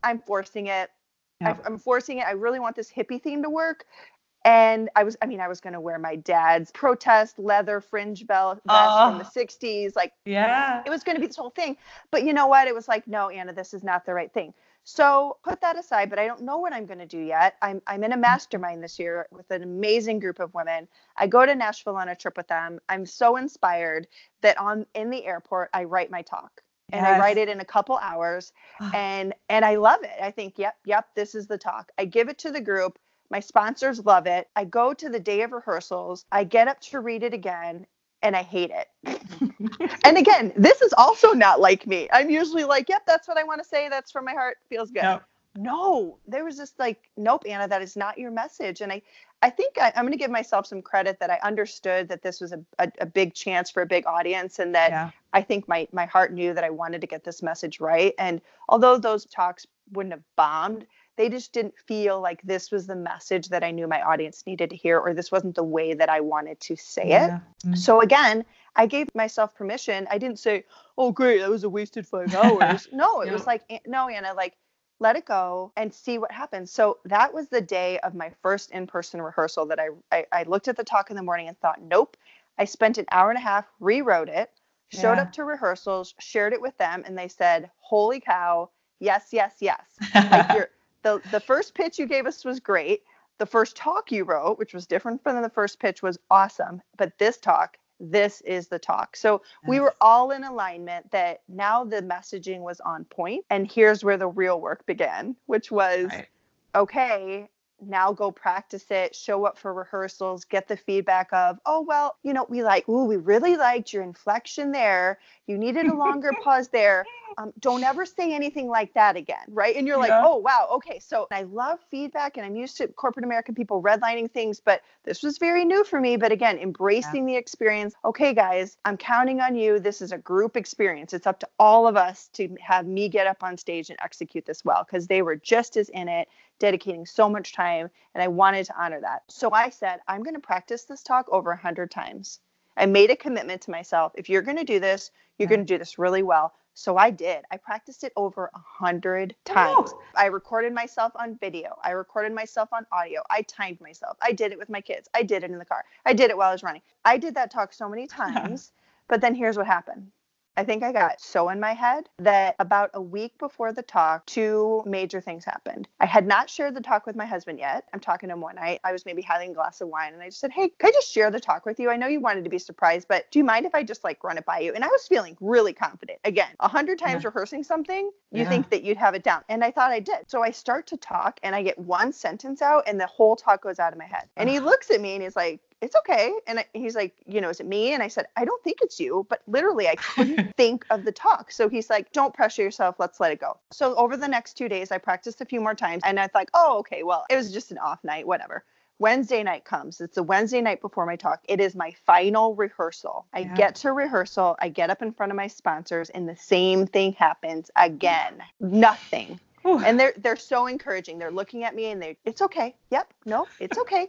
I'm forcing it. I'm forcing it. I really want this hippie theme to work. And I was going to wear my dad's protest leather fringe vest from the 60s. Like, it was going to be this whole thing. But you know what? It was like, no, Anna, this is not the right thing. So put that aside, but I don't know what I'm going to do yet. I'm in a mastermind this year with an amazing group of women. I go to Nashville on a trip with them. I'm so inspired that in the airport, I write my talk. And I write it in a couple hours, and I love it. I think, yep, this is the talk. I give it to the group. My sponsors love it. I go to the day of rehearsals. I get up to read it again, and I hate it. And again, this is also not like me. I'm usually like, yep, that's what I want to say. That's from my heart. Feels good. Yep. No, there was just like, nope, Anna, that is not your message. And I think I'm going to give myself some credit that I understood that this was a big chance for a big audience, and that I think my heart knew that I wanted to get this message right. And although those talks wouldn't have bombed, they just didn't feel like this was the message that I knew my audience needed to hear, or this wasn't the way that I wanted to say it. Mm-hmm. So again, I gave myself permission. I didn't say, oh, great, that was a wasted 5 hours. No, it was like, no, Anna, like, let it go and see what happens. So that was the day of my first in-person rehearsal that I looked at the talk in the morning and thought, nope. I spent an hour and a half, rewrote it, showed up to rehearsals, shared it with them, and they said, holy cow, yes, yes, yes. Like the first pitch you gave us was great. The first talk you wrote, which was different from the first pitch, was awesome. But this is the talk. So we were all in alignment that now the messaging was on point. And here's where the real work began, which was, okay, now go practice it, show up for rehearsals, get the feedback of, oh, well, we really liked your inflection there. You needed a longer pause there. Don't ever say anything like that again, right? And you're like, oh, wow, okay. So I love feedback, and I'm used to corporate American people redlining things, but this was very new for me. But again, embracing the experience. Okay, guys, I'm counting on you. This is a group experience. It's up to all of us to have me get up on stage and execute this well, because they were just as in it, dedicating so much time, and I wanted to honor that. So I said, I'm going to practice this talk over 100 times. I made a commitment to myself. If you're going to do this, you're going to do this really well. So I did. I practiced it over 100 times. Oh. I recorded myself on video. I recorded myself on audio. I timed myself. I did it with my kids. I did it in the car. I did it while I was running. I did that talk so many times, but then here's what happened. I think I got so in my head that about a week before the talk, 2 major things happened. I had not shared the talk with my husband yet. I'm talking to him one night. I was maybe having a glass of wine, and I just said, hey, can I just share the talk with you? I know you wanted to be surprised, but do you mind if I just run it by you? And I was feeling really confident. Again, 100 times rehearsing something, you think that you'd have it down. And I thought I did. So I start to talk, and I get one sentence out, and the whole talk goes out of my head. And he looks at me, and he's like, it's okay. And he's like, is it me? And I said, I don't think it's you, but literally I couldn't think of the talk. So he's like, don't pressure yourself. Let's let it go. So over the next 2 days, I practiced a few more times, and I thought, oh, okay, well, it was just an off night, whatever. Wednesday night comes. It's the Wednesday night before my talk. It is my final rehearsal. I get to rehearsal. I get up in front of my sponsors, and the same thing happens again. Nothing. And they're so encouraging. They're looking at me, and it's okay. Yep. No, it's okay.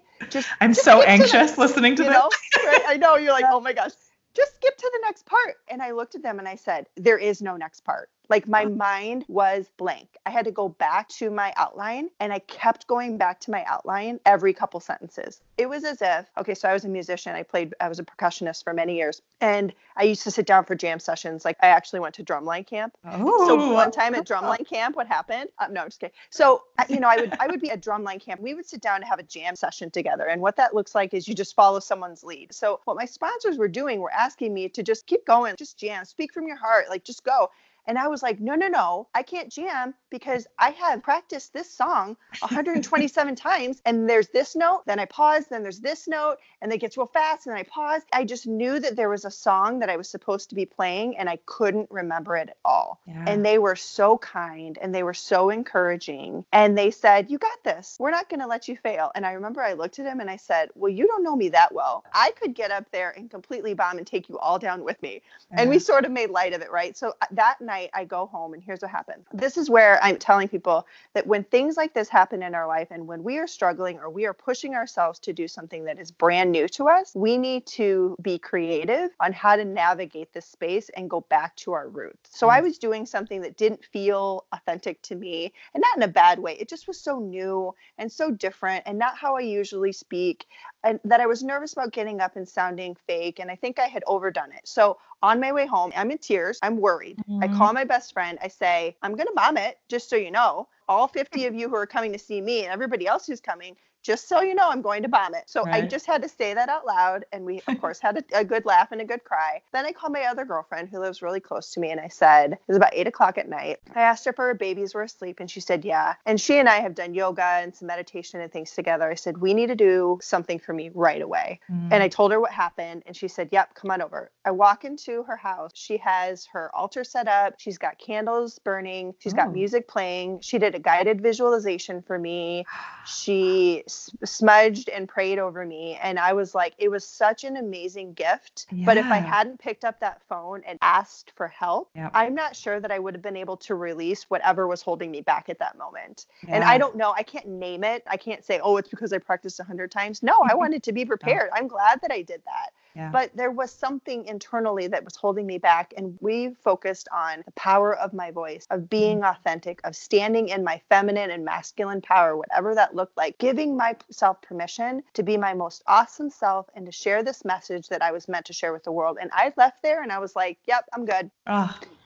I'm so anxious listening to this. Right? I know. You're like, oh my gosh, just skip to the next part. And I looked at them and I said, there is no next part. Like my mind was blank. I had to go back to my outline, and I kept going back to my outline every couple sentences. It was as if, okay, so I was a musician. I was a percussionist for many years, and I used to sit down for jam sessions. Like I actually went to drumline camp. Oh. So one time at drumline camp, what happened? No, I'm just kidding. So, I would be at drumline camp. We would sit down and have a jam session together. And what that looks like is you just follow someone's lead. So what my sponsors were doing were asking me to just keep going, just jam, speak from your heart, like just go. And I was like, no, I can't jam because I have practiced this song 127 times. And there's this note, then I pause, then there's this note, and it gets real fast, and then I pause. I just knew that there was a song that I was supposed to be playing, and I couldn't remember it at all. Yeah. And they were so kind, and they were so encouraging. And they said, you got this. We're not going to let you fail. And I remember I looked at him and I said, well, you don't know me that well. I could get up there and completely bomb and take you all down with me. Yeah. And we sort of made light of it, right? So that night, I go home, and here's what happened. This is where I'm telling people that when things like this happen in our life, and when we are struggling or we are pushing ourselves to do something that is brand new to us, we need to be creative on how to navigate this space and go back to our roots. So I was doing something that didn't feel authentic to me, and not in a bad way. It just was so new and so different, and not how I usually speak, and that I was nervous about getting up and sounding fake. And I think I had overdone it. So on my way home, I'm in tears. I'm worried. I call call my best friend. I say, I'm going to bomb it, just so you know. All 50 of you who are coming to see me and everybody else who's coming, just so you know, I'm going to bomb it. So I just had to say that out loud. And we, of course, had a good laugh and a good cry. Then I called my other girlfriend who lives really close to me. And I said, it was about 8 o'clock at night. I asked her if her babies were asleep. And she said, yeah. And she and I have done yoga and some meditation and things together. I said, we need to do something for me right away. And I told her what happened. And she said, yep, come on over. I walk into her house. She has her altar set up. She's got candles burning. She's got music playing. She did a guided visualization for me. She smudged and prayed over me. And I was like, it was such an amazing gift. Yeah. But if I hadn't picked up that phone and asked for help, I'm not sure that I would have been able to release whatever was holding me back at that moment. Yeah. And I don't know, I can't name it. I can't say, oh, it's because I practiced 100 times. No, I wanted to be prepared. I'm glad that I did that. Yeah. But there was something internally that was holding me back. And we focused on the power of my voice, of being authentic, of standing in my feminine and masculine power, whatever that looked like, giving myself permission to be my most awesome self and to share this message that I was meant to share with the world. And I left there and I was like, yep, I'm good.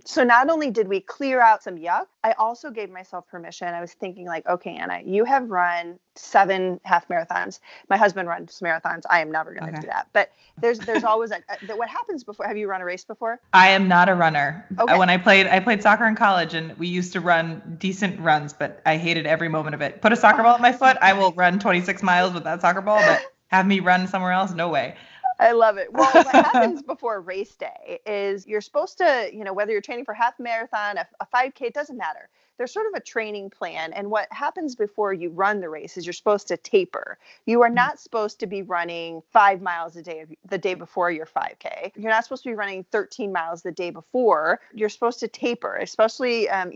So not only did we clear out some yuck, I also gave myself permission. I was thinking like, okay, Anna, you have run 7 half marathons. My husband runs marathons. I am never going to do that. But there's always what happens before. Have you run a race before? I am not a runner. Okay. When I played soccer in college, and we used to run decent runs, but I hated every moment of it. Put a soccer ball at my foot, I will run 26 miles with that soccer ball, but have me run somewhere else? No way. I love it. Well, what happens before race day is you're supposed to, whether you're training for half marathon, a 5K, it doesn't matter. There's sort of a training plan. And what happens before you run the race is you're supposed to taper. You are not supposed to be running 5 miles a day the day before your 5K. You're not supposed to be running 13 miles the day before. You're supposed to taper, especially, a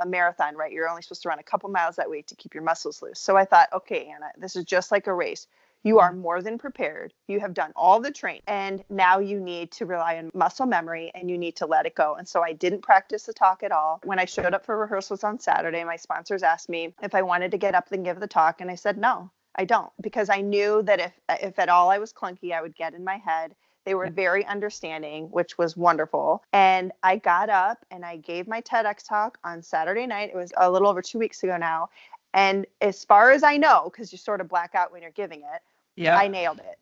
marathon, right? You're only supposed to run a couple miles that week to keep your muscles loose. So I thought, okay, Anna, this is just like a race. You are more than prepared. You have done all the training. And now you need to rely on muscle memory and you need to let it go. And so I didn't practice the talk at all. When I showed up for rehearsals on Saturday, my sponsors asked me if I wanted to get up and give the talk. And I said, no, I don't. Because I knew that if at all I was clunky, I would get in my head. They were very understanding, which was wonderful. And I got up and I gave my TEDx talk on Saturday night. It was a little over 2 weeks ago now. And as far as I know, because you sort of black out when you're giving it, I nailed it.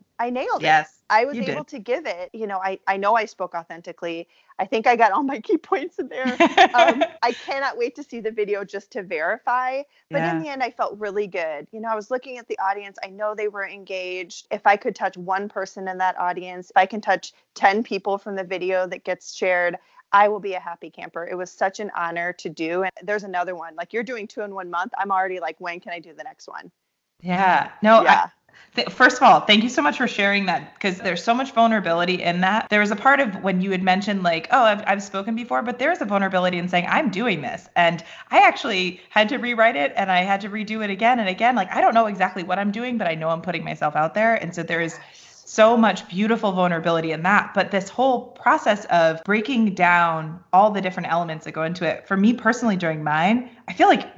Yes, I was able to give it. I know I spoke authentically. I think I got all my key points in there. I cannot wait to see the video just to verify. But in the end, I felt really good. I was looking at the audience. I know they were engaged. If I could touch one person in that audience, if I can touch 10 people from the video that gets shared, I will be a happy camper. It was such an honor to do. And there's another one. Like, you're doing 2 in 1 month. I'm already like, when can I do the next one? Yeah. No, yeah. First of all, thank you so much for sharing that, because there's so much vulnerability in that. There was a part of when you had mentioned like, oh, I've spoken before, but there is a vulnerability in saying I'm doing this. And I actually had to rewrite it and I had to redo it again and again. Like, I don't know exactly what I'm doing, but I know I'm putting myself out there. And so there is so much beautiful vulnerability in that. But this whole process of breaking down all the different elements that go into it, for me personally during mine, I feel like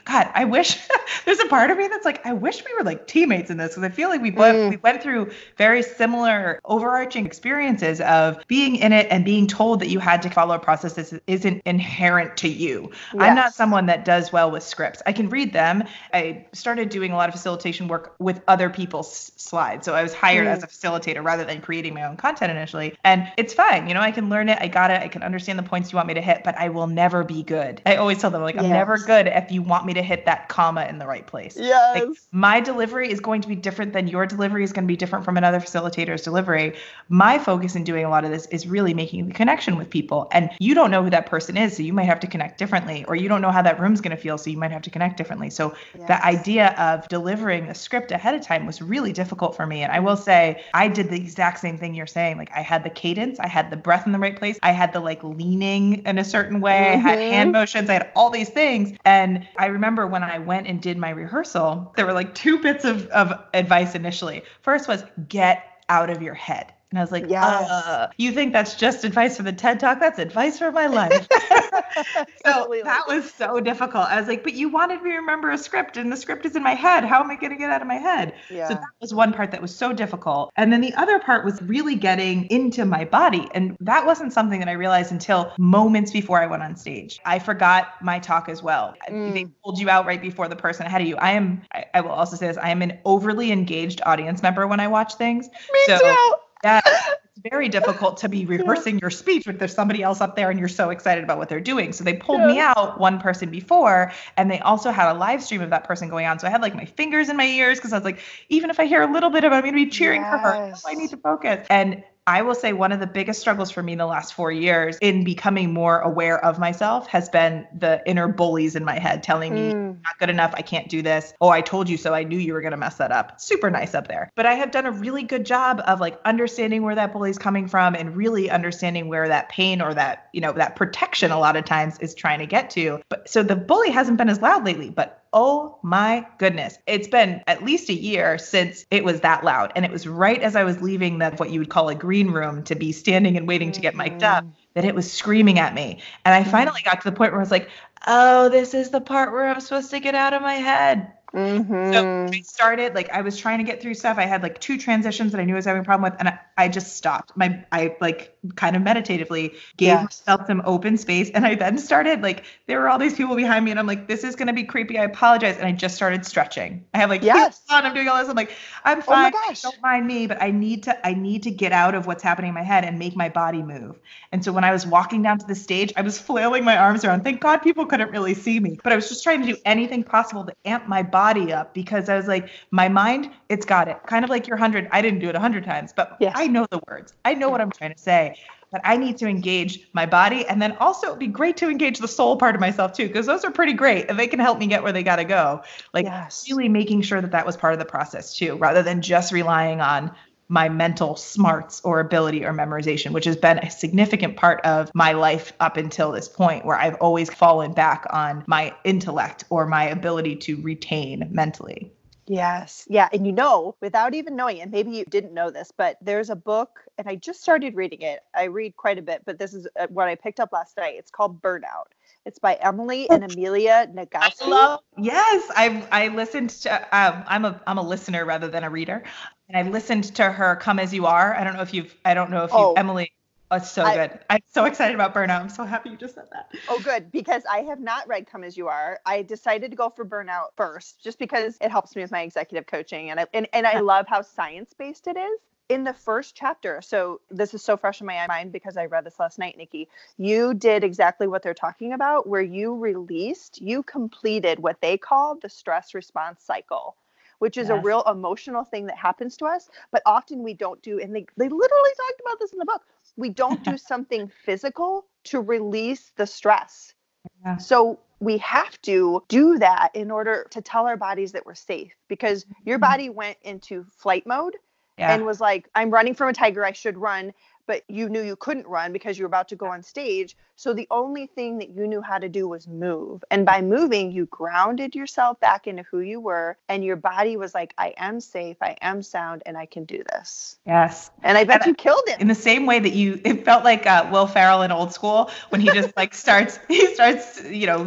I wish there's a part of me that's like, I wish we were like teammates in this, because I feel like we went through very similar overarching experiences of being in it and being told that you had to follow a process that isn't inherent to you. Yes. I'm not someone that does well with scripts. I can read them. I started doing a lot of facilitation work with other people's slides. So I was hired as a facilitator rather than creating my own content initially. And it's fine. I can learn it. I got it. I can understand the points you want me to hit, but I will never be good. I always tell them, like, I'm never good if you want me to hit that comma in the right place. Yes. Like, my delivery is going to be different than your delivery is going to be different from another facilitator's delivery. My focus in doing a lot of this is really making the connection with people. And you don't know who that person is, so you might have to connect differently, or you don't know how that room's going to feel, so you might have to connect differently. So the idea of delivering a script ahead of time was really difficult for me. And I will say, I did the exact same thing you're saying. Like, I had the cadence, I had the breath in the right place, I had the like leaning in a certain way, I had hand motions, I had all these things. And I remember when I went and did my rehearsal, there were like 2 bits of advice initially. First was, get out of your head. And I was like, you think that's just advice for the TED Talk? That's advice for my life. So that was so difficult. I was like, but you wanted me to remember a script and the script is in my head. How am I going to get out of my head? Yeah. So that was one part that was so difficult. And then the other part was really getting into my body. And that wasn't something that I realized until moments before I went on stage. I forgot my talk as well. They pulled you out right before the person ahead of you. I will also say this, I am an overly engaged audience member when I watch things. Me too. Yeah, it's very difficult to be rehearsing your speech when there's somebody else up there and you're so excited about what they're doing. So they pulled me out one person before, and they also had a live stream of that person going on. So I had like my fingers in my ears because I was like, even if I hear a little bit of it, I'm going to be cheering for her. I need to focus. And I will say one of the biggest struggles for me in the last 4 years in becoming more aware of myself has been the inner bullies in my head telling me, not good enough, I can't do this. Oh, I told you so. I knew you were going to mess that up. Super nice up there. But I have done a really good job of like understanding where that bully is coming from and really understanding where that pain or that, that protection a lot of times is trying to get to. But so the bully hasn't been as loud lately, but oh my goodness. It's been at least a year since it was that loud. And it was right as I was leaving what you would call a green room to be standing and waiting to get mic'd up that it was screaming at me. And I finally got to the point where I was like, oh, this is the part where I'm supposed to get out of my head. So I started, I was trying to get through stuff. I had 2 transitions that I knew I was having a problem with, and I just stopped. I kind of meditatively gave myself some open space, and I then started, there were all these people behind me, and I'm like, this is going to be creepy. I apologize. And I just started stretching. I have heels on. I'm doing all this. I'm like, I'm fine. Oh my gosh. Don't mind me, but I need to get out of what's happening in my head and make my body move. And so when I was walking down to the stage, I was flailing my arms around. Thank God people couldn't really see me, but I was just trying to do anything possible to amp my body up, because I was like, my mind, it's got it. Kind of like your 100. I didn't do it 100 times, but I know the words. I know what I'm trying to say, but I need to engage my body. And then also it'd be great to engage the soul part of myself too, because those are pretty great and they can help me get where they got to go. Really making sure that was part of the process too, rather than just relying on my mental smarts or ability or memorization, which has been a significant part of my life up until this point, where I've always fallen back on my intellect or my ability to retain mentally. Yes. Yeah. And without even knowing it, maybe you didn't know this, but there's a book, and I just started reading it. I read quite a bit, but this is what I picked up last night. It's called Burnout. It's by Emily and Amelia Nagoski. Yes. I listened to, I'm a listener rather than a reader. And I listened to her Come As You Are. I don't know if you, Emily. Oh, it's so good. I'm so excited about Burnout. I'm so happy you just said that. Oh, good. Because I have not read Come As You Are. I decided to go for Burnout first, just because it helps me with my executive coaching. And I love how science-based it is. In the first chapter, so this is so fresh in my mind because I read this last night, Nikki, you did exactly what they're talking about, where you completed what they call the stress response cycle, which is a real emotional thing that happens to us, but often we don't do, and they literally talked about this in the book, we don't do something physical to release the stress. Yeah. So we have to do that in order to tell our bodies that we're safe, because your body went into flight mode and was like, I'm running from a tiger, I should run. But you knew you couldn't run because you were about to go on stage. So the only thing that you knew how to do was move. And by moving, you grounded yourself back into who you were. And your body was like, I am safe, I am sound, and I can do this. Yes. And I bet you killed it. In the same way that it felt like Will Ferrell in Old School, when he just starts,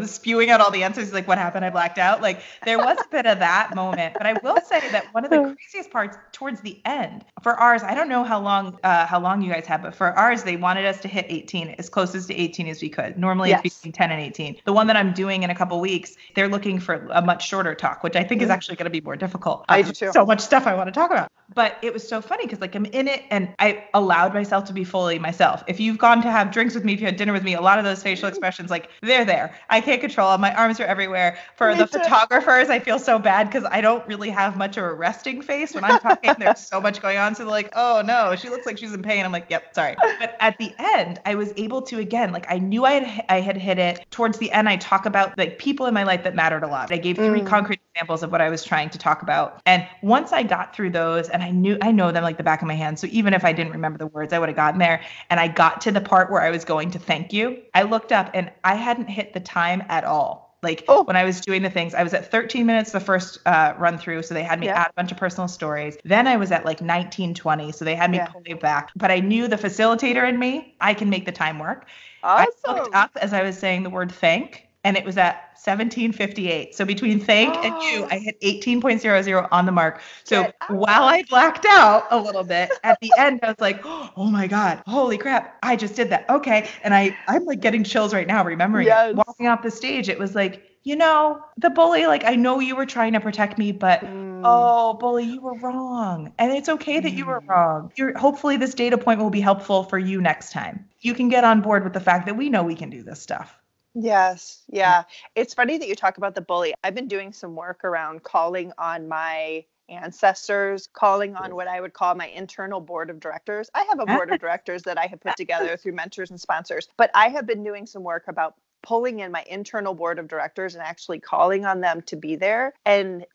spewing out all the answers. He's like, what happened? I blacked out. There was a bit of that moment. But I will say that one of the craziest parts towards the end for ours, I don't know how long you guys had, but for ours, they wanted us to hit 18, as closest to 18 as we could. Normally it's between 10 and 18. The one that I'm doing in a couple weeks, they're looking for a much shorter talk, which I think is actually going to be more difficult. I do too. So much stuff I want to talk about. But it was so funny because I'm in it and I allowed myself to be fully myself. If you've gone to have drinks with me, if you had dinner with me, a lot of those facial expressions, they're there. I can't control them. My arms are everywhere. For the photographers, I feel so bad because I don't really have much of a resting face. When I'm talking, there's so much going on. So they're like, oh no, she looks like she's in pain. I'm like, yep, sorry. But at the end, I was able to, again, I knew I had hit it. Towards the end, I talk about people in my life that mattered a lot. I gave 3 concrete examples of what I was trying to talk about. And once I got through those, and I know them like the back of my hand. So even if I didn't remember the words, I would have gotten there. And I got to the part where I was going to thank you. I looked up and I hadn't hit the time at all. Like Oh, when I was doing the things, I was at 13 minutes the first run through. So they had me yeah. add a bunch of personal stories. Then I was at like 19, 20. So they had me Yeah. pull it back. But I knew the facilitator in me, I can make the time work. I looked Awesome. up as I was saying the word thank, and it was at 17:58. So between thank and you, I hit 18.00 on the mark. So Get while out. I blacked out a little bit, at the end, I was like, oh my God, holy crap, I just did that. Okay. And I'm like getting chills right now, remembering it. Yes. Walking off the stage, it was like, the bully, like, I know you were trying to protect me, but Mm, oh, bully, you were wrong. And it's okay that you were mm. wrong. Hopefully this data point will be helpful for you next time. You can get on board with the fact that we know we can do this stuff. Yes. Yeah. It's funny that you talk about the bully. I've been doing some work around calling on my ancestors, calling on what I would call my internal board of directors. I have a board of directors that I have put together through mentors and sponsors, but I have been doing some work about pulling in my internal board of directors and actually calling on them to be there. And,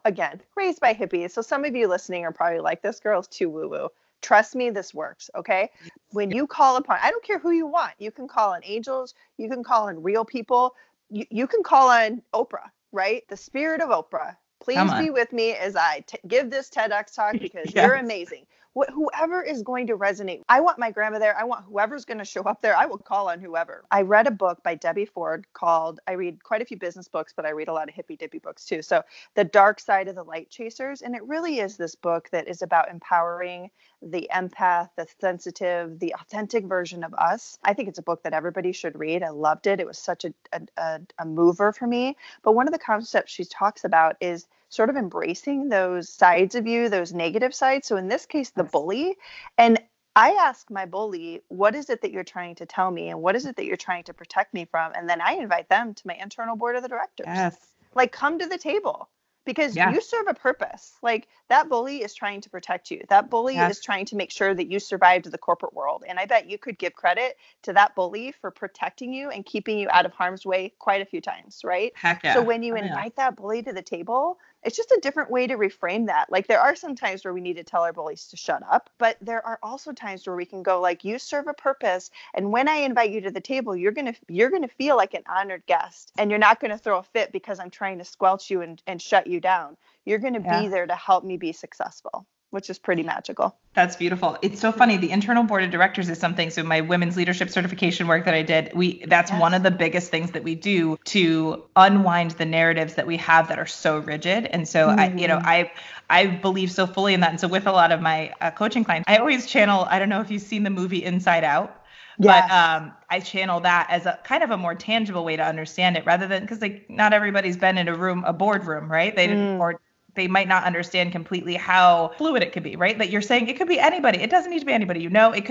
again, raised by hippies. So some of you listening are probably like, this girl's too woo-woo. Trust me, this works. Okay. When you call upon, I don't care who you want. You can call on angels. You can call on real people. You can call on Oprah, right? The spirit of Oprah. Come Please on. be with me as I give this TEDx talk because you're Yes. amazing. Whoever is going to resonate. I want my grandma there. I want whoever's going to show up there. I will call on whoever. I read a book by Debbie Ford I read quite a few business books, but I read a lot of hippie dippy books too. So The Dark Side of the Light Chasers. And it really is this book that is about empowering the empath, the sensitive, the authentic version of us. I think it's a book that everybody should read. I loved it. It was such a mover for me. But one of the concepts she talks about is sort of embracing those sides of you, those negative sides. So in this case, the bully. And I ask my bully, what is it that you're trying to tell me? And what is it that you're trying to protect me from? And then I invite them to my internal board of the directors. Yes. Like, come to the table. Because Yeah. you serve a purpose. Like, that bully is trying to protect you. That bully Yes. is trying to make sure that you survived the corporate world. And I bet you could give credit to that bully for protecting you and keeping you out of harm's way quite a few times, right? Heck yeah. So when you Oh, yeah. invite that bully to the table, it's just a different way to reframe that. Like, there are some times where we need to tell our bullies to shut up, but there are also times where we can go like, you serve a purpose. And when I invite you to the table, you're going to feel like an honored guest, and you're not going to throw a fit because I'm trying to squelch you and shut you down. You're going to be there to help me be successful, which is pretty magical. That's beautiful. It's so funny. The internal board of directors is something. So my women's leadership certification work that I did, that's one of the biggest things that we do to unwind the narratives that we have that are so rigid. And so I believe so fully in that. And so with a lot of my coaching clients, I always channel, I don't know if you've seen the movie Inside Out. Yes. But I channel that as a kind of a more tangible way to understand it, rather than, because like not everybody's been in a boardroom, right? They might not understand completely how fluid it could be, right? That you're saying it could be anybody. It doesn't need to be anybody. It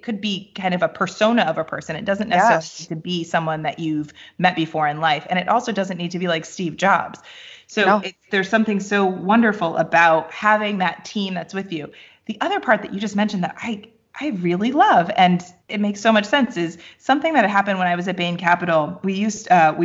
could be kind of a persona of a person. It doesn't necessarily need to be someone that you've met before in life. And it also doesn't need to be like Steve Jobs. So there's something so wonderful about having that team that's with you. The other part that you just mentioned that I really love, and it makes so much sense, is something that happened when I was at Bain Capital. We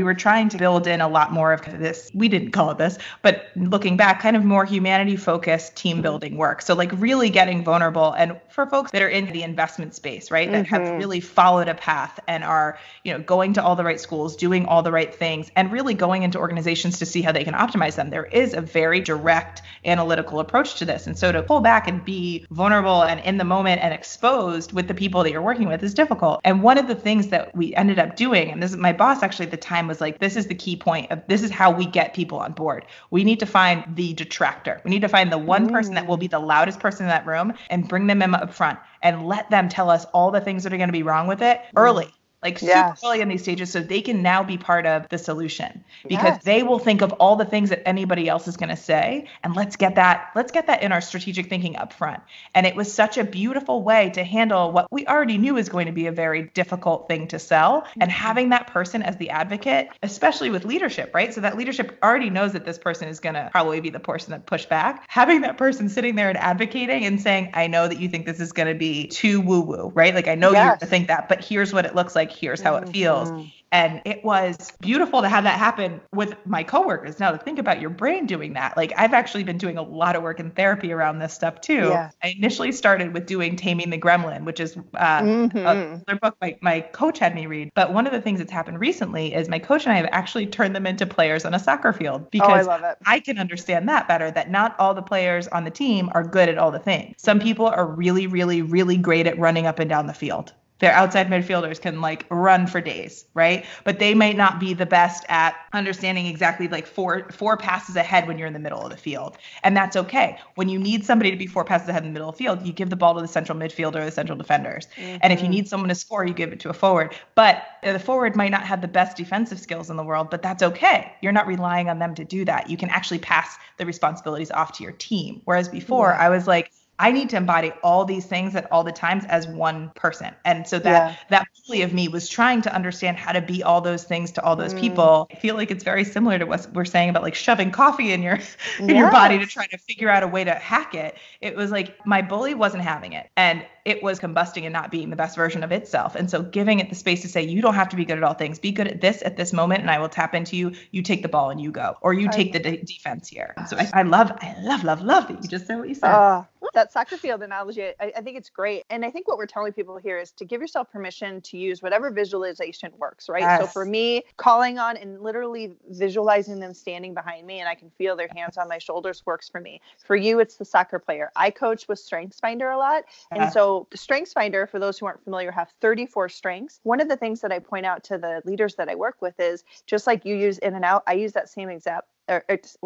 were trying to build in a lot more of this, we didn't call it this, but looking back, kind of more humanity focused team building work. So like really getting vulnerable, and for folks that are in the investment space, right, that have really followed a path and are, going to all the right schools, doing all the right things, and really going into organizations to see how they can optimize them. There is a very direct analytical approach to this. And so to pull back and be vulnerable and in the moment and exposed with the people that you're working with is difficult. And one of the things that we ended up doing, and this is my boss actually at the time was like, this is the key point of this is how we get people on board. We need to find the detractor. We need to find the one person that will be the loudest person in that room and bring them in up front and let them tell us all the things that are going to be wrong with it early. Like super early in these stages, so they can now be part of the solution, because they will think of all the things that anybody else is going to say, and let's get that in our strategic thinking up front. And it was such a beautiful way to handle what we already knew is going to be a very difficult thing to sell, and having that person as the advocate, especially with leadership, right? So that leadership already knows that this person is going to probably be the person that pushed back. Having that person sitting there and advocating and saying, I know that you think this is going to be too woo-woo, right? Like I know you're going to think that, but here's what it looks like. here's how it feels. And it was beautiful to have that happen with my coworkers. Now to think about your brain doing that, like I've actually been doing a lot of work in therapy around this stuff too. Yeah. I initially started with doing Taming the Gremlin, which is another book my coach had me read. But one of the things that's happened recently is my coach and I have actually turned them into players on a soccer field, because I love it. I can understand that better, that not all the players on the team are good at all the things. Some people are really, really, really great at running up and down the field. Their outside midfielders can like run for days, right? But they might not be the best at understanding exactly like four passes ahead when you're in the middle of the field. And that's okay. When you need somebody to be 4 passes ahead in the middle of the field, you give the ball to the central midfielder or the central defenders. And if you need someone to score, you give it to a forward. But the forward might not have the best defensive skills in the world, but that's okay. You're not relying on them to do that. You can actually pass the responsibilities off to your team. Whereas before I was like, I need to embody all these things at all the times as one person. And so that bully of me was trying to understand how to be all those things to all those people. I feel like it's very similar to what we're saying about like shoving coffee in your your body to try to figure out a way to hack it. It was like my bully wasn't having it, and it was combusting and not being the best version of itself. And so giving it the space to say, you don't have to be good at all things. Be good at this moment, and I will tap into you. You take the ball and you go, or you take the defense here. So I love that you just said what you said. That soccer field analogy, I think it's great. And I think what we're telling people here is to give yourself permission to use whatever visualization works, right? Yes. So for me, calling on and literally visualizing them standing behind me and I can feel their hands on my shoulders works for me. For you, it's the soccer player. I coach with StrengthsFinder a lot. And so the StrengthsFinder, for those who aren't familiar, have 34 strengths. One of the things that I point out to the leaders that I work with is just like you use In and Out, I use that same exact, is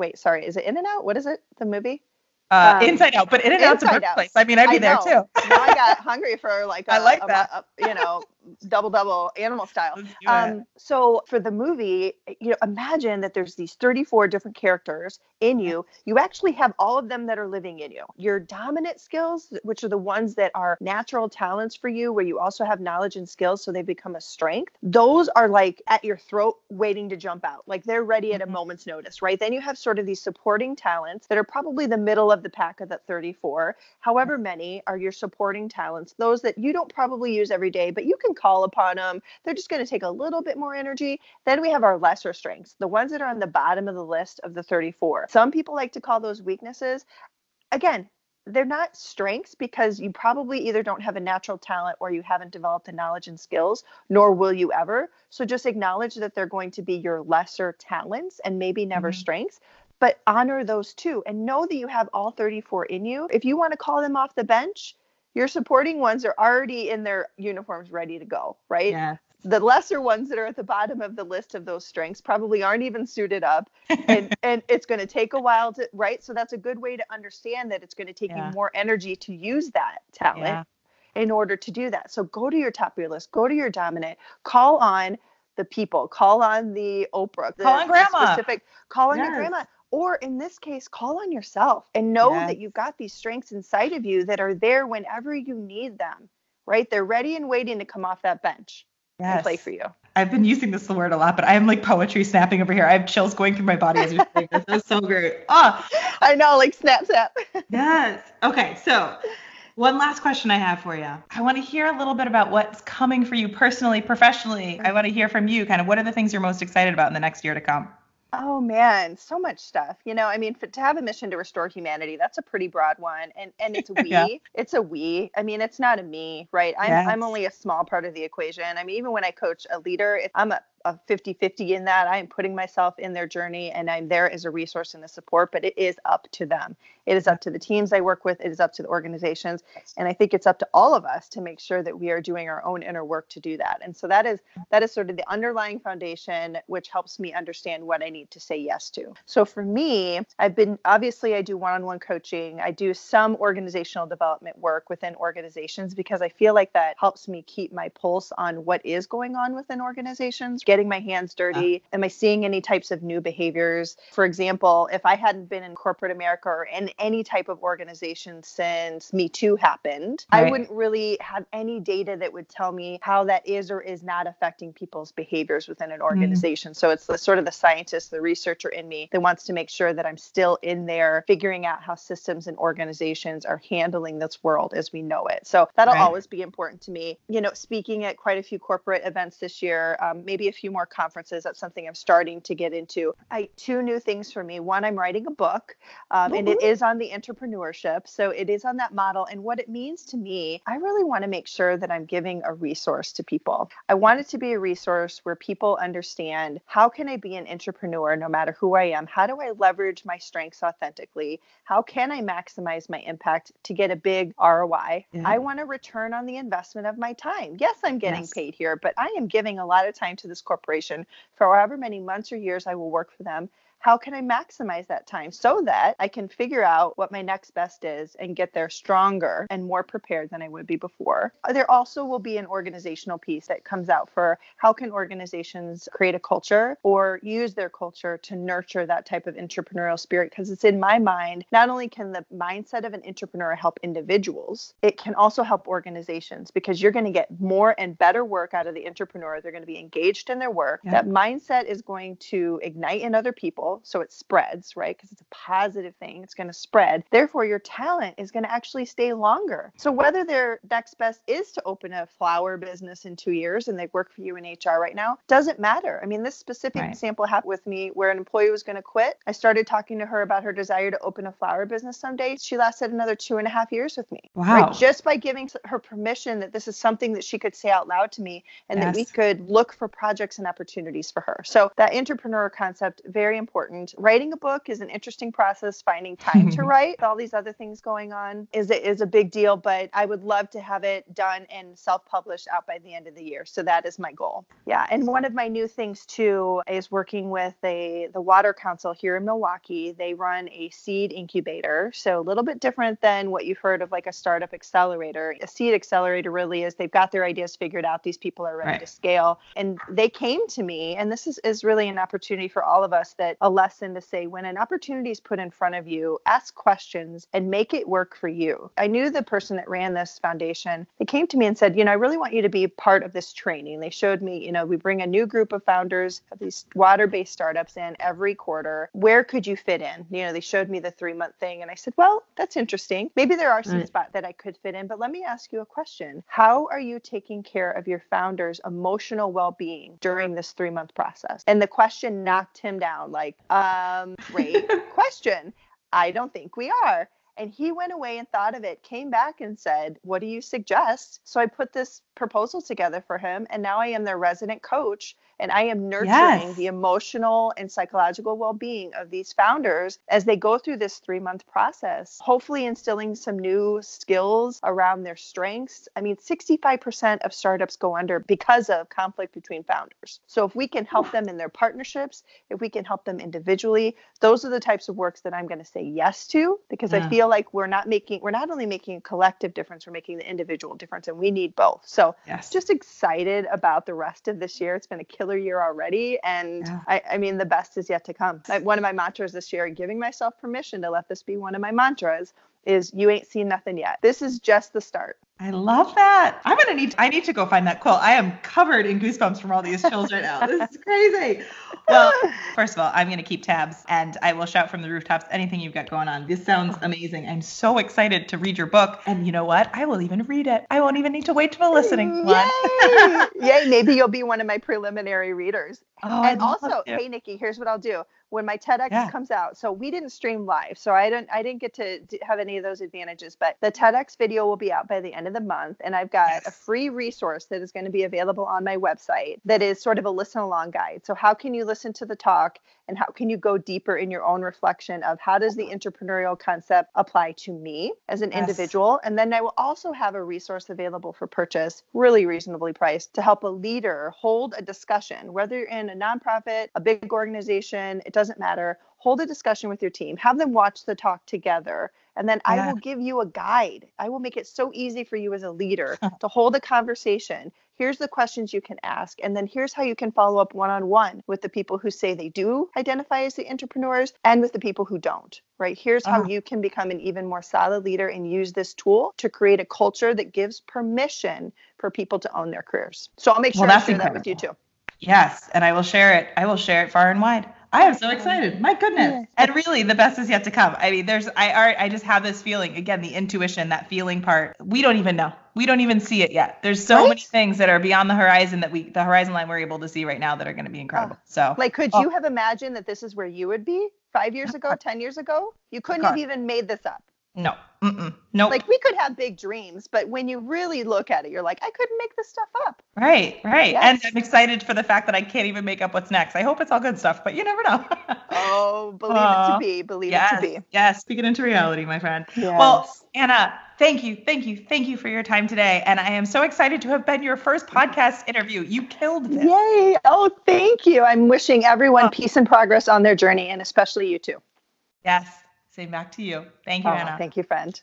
it In and Out? What is it? The movie? Inside Out, but In and Out's a good place. I mean, I'd be there too. Now I got hungry for like I like that. double animal style. Let's do it. So for the movie, imagine that there's these 34 different characters in you. You actually have all of them that are living in you. Your dominant skills, which are the ones that are natural talents for you, where you also have knowledge and skills, so they become a strength. Those are like at your throat waiting to jump out. Like they're ready at a moment's notice, right? Then you have sort of these supporting talents that are probably the middle of the pack of that 34. However many are your supporting talents, those that you don't probably use every day, but you can call upon them. They're just going to take a little bit more energy. Then we have our lesser strengths, the ones that are on the bottom of the list of the 34. Some people like to call those weaknesses. Again, they're not strengths because you probably either don't have a natural talent or you haven't developed the knowledge and skills, nor will you ever. So just acknowledge that they're going to be your lesser talents and maybe never strengths. But honor those too and know that you have all 34 in you. If you want to call them off the bench, your supporting ones are already in their uniforms ready to go, right? Yeah. The lesser ones that are at the bottom of the list of those strengths probably aren't even suited up and it's going to take a while to, right? So that's a good way to understand that it's going to take you more energy to use that talent in order to do that. So go to your top of your list, go to your dominant, call on the people, call on the Oprah, call on grandma, call on your grandma. Or in this case, call on yourself and know that you've got these strengths inside of you that are there whenever you need them, right? They're ready and waiting to come off that bench and play for you. I've been using this word a lot, but I am like poetry snapping over here. I have chills going through my body as you're saying this. This is so great. I know, like snap, snap. Yes. Okay. So one last question I have for you. I want to hear a little bit about what's coming for you personally, professionally. I want to hear from you kind of what are the things you're most excited about in the next year to come? Oh man, so much stuff. I mean, to have a mission to restore humanity, that's a pretty broad one. And it's we, it's a we. I mean, it's not a me, right? I'm only a small part of the equation. I mean, even when I coach a leader, I'm a 50-50 in that. I am putting myself in their journey and I'm there as a resource and a support, but it is up to them. It is up to the teams I work with. It is up to the organizations. And I think it's up to all of us to make sure that we are doing our own inner work to do that. And so that is sort of the underlying foundation, which helps me understand what I need to say yes to. So for me, I do one-on-one coaching. I do some organizational development work within organizations because I feel like that helps me keep my pulse on what is going on within organizations, getting my hands dirty? Am I seeing any types of new behaviors? For example, if I hadn't been in corporate America or in any type of organization since Me Too happened, I wouldn't really have any data that would tell me how that is or is not affecting people's behaviors within an organization. So it's sort of the scientist, the researcher in me that wants to make sure that I'm still in there figuring out how systems and organizations are handling this world as we know it. So that'll always be important to me. You know, speaking at quite a few corporate events this year, maybe a few more conferences. That's something I'm starting to get into. Two new things for me. One, I'm writing a book, and it is on the entrepreneurship. So it is on that model. And what it means to me, I really want to make sure that I'm giving a resource to people. I want it to be a resource where people understand, how can I be an entrepreneur no matter who I am? How do I leverage my strengths authentically? How can I maximize my impact to get a big ROI? I want a return on the investment of my time. Yes, I'm getting paid here, but I am giving a lot of time to this corporation for however many months or years I will work for them. How can I maximize that time so that I can figure out what my next best is and get there stronger and more prepared than I would be before? There also will be an organizational piece that comes out for how can organizations create a culture or use their culture to nurture that type of entrepreneurial spirit? Because it's in my mind, not only can the mindset of an entrepreneur help individuals, it can also help organizations, because you're going to get more and better work out of the entrepreneur. They're going to be engaged in their work. That mindset is going to ignite in other people. So it spreads, right? Because it's a positive thing. It's going to spread. Therefore, your talent is going to actually stay longer. So whether their next best is to open a flower business in 2 years and they work for you in HR right now, doesn't matter. I mean, this specific example happened with me where an employee was going to quit. I started talking to her about her desire to open a flower business someday. She lasted another 2.5 years with me. Right? Just by giving her permission that this is something that she could say out loud to me and that we could look for projects and opportunities for her. So that entrepreneur concept, very important. Writing a book is an interesting process. Finding time to write, all these other things going on is a big deal, but I would love to have it done and self-published out by the end of the year. So that is my goal. Yeah. And one of my new things too is working with the Water Council here in Milwaukee. They run a seed incubator. So a little bit different than what you've heard of like a startup accelerator. A seed accelerator really is they've got their ideas figured out. These people are ready to scale. And they came to me, and this is really an opportunity for all of us, that a lesson to say, when an opportunity is put in front of you, ask questions and make it work for you. I knew the person that ran this foundation. They came to me and said, I really want you to be part of this training. They showed me, we bring a new group of founders of these water-based startups in every quarter. Where could you fit in? They showed me the 3-month thing. And I said, well, that's interesting. Maybe there are some spots that I could fit in, but let me ask you a question. How are you taking care of your founders' emotional well-being during this 3-month process? And the question knocked him down like, great question. I don't think we are. And he went away and thought of it, came back and said, what do you suggest? So I put this proposal together for him. And now I am their resident coach. And I am nurturing the emotional and psychological well-being of these founders as they go through this 3-month process, hopefully instilling some new skills around their strengths. I mean, 65% of startups go under because of conflict between founders. So if we can help them in their partnerships, if we can help them individually, those are the types of works that I'm going to say yes to, because I feel like we're not only making a collective difference, we're making the individual difference, and we need both. So just excited about the rest of this year. It's been a killer year already. And I mean, the best is yet to come. One of my mantras this year, giving myself permission to let this be one of my mantras, is you ain't seen nothing yet. This is just the start. I love that. I need to go find that quote. I am covered in goosebumps from all these chills right now. This is crazy. Well, first of all, I'm going to keep tabs and I will shout from the rooftops anything you've got going on. This sounds amazing. I'm so excited to read your book. And you know what? I will even read it. I won't even need to wait till the listening one. Yay. Maybe you'll be one of my preliminary readers. And also, hey, Nikki, here's what I'll do. When my TEDx comes out, so we didn't stream live, so I didn't get to have any of those advantages, but the TEDx video will be out by the end of the month, and I've got a free resource that is going to be available on my website that is sort of a listen along guide. So how can you listen to the talk, and how can you go deeper in your own reflection of how does the entrepreneurial concept apply to me as an individual? And then I will also have a resource available for purchase, really reasonably priced, to help a leader hold a discussion, whether you're in a nonprofit, a big organization, it doesn't matter. Hold a discussion with your team, have them watch the talk together. And then I will give you a guide. I will make it so easy for you as a leader to hold a conversation. Here's the questions you can ask. And then here's how you can follow up one-on-one with the people who say they do identify as the entrepreneurs and with the people who don't, right? Here's how you can become an even more solid leader and use this tool to create a culture that gives permission for people to own their careers. So I'll make sure I share that with you too. Yes. And I will share it. I will share it far and wide. I am so excited. My goodness. Yeah. And really, the best is yet to come. I mean, I just have this feeling, again, the intuition, that feeling part. We don't even know. We don't even see it yet. There's so many things that are beyond the horizon the horizon line we're able to see right now that are going to be incredible. Could you have imagined that this is where you would be 5 years ago, 10 years ago? You couldn't have even made this up. No. Nope. Like, we could have big dreams, but when you really look at it, you're like, I couldn't make this stuff up. Right. Yes. And I'm excited for the fact that I can't even make up what's next. I hope it's all good stuff, but you never know. Believe it to be. Believe it to be. Yes. Speak it into reality, my friend. Yes. Well, Anna, thank you for your time today. And I am so excited to have been your first podcast interview. You killed this. Yay. Oh, thank you. I'm wishing everyone peace and progress on their journey, and especially you too. Yes. Same back to you. Thank you, Anna. Thank you, friend.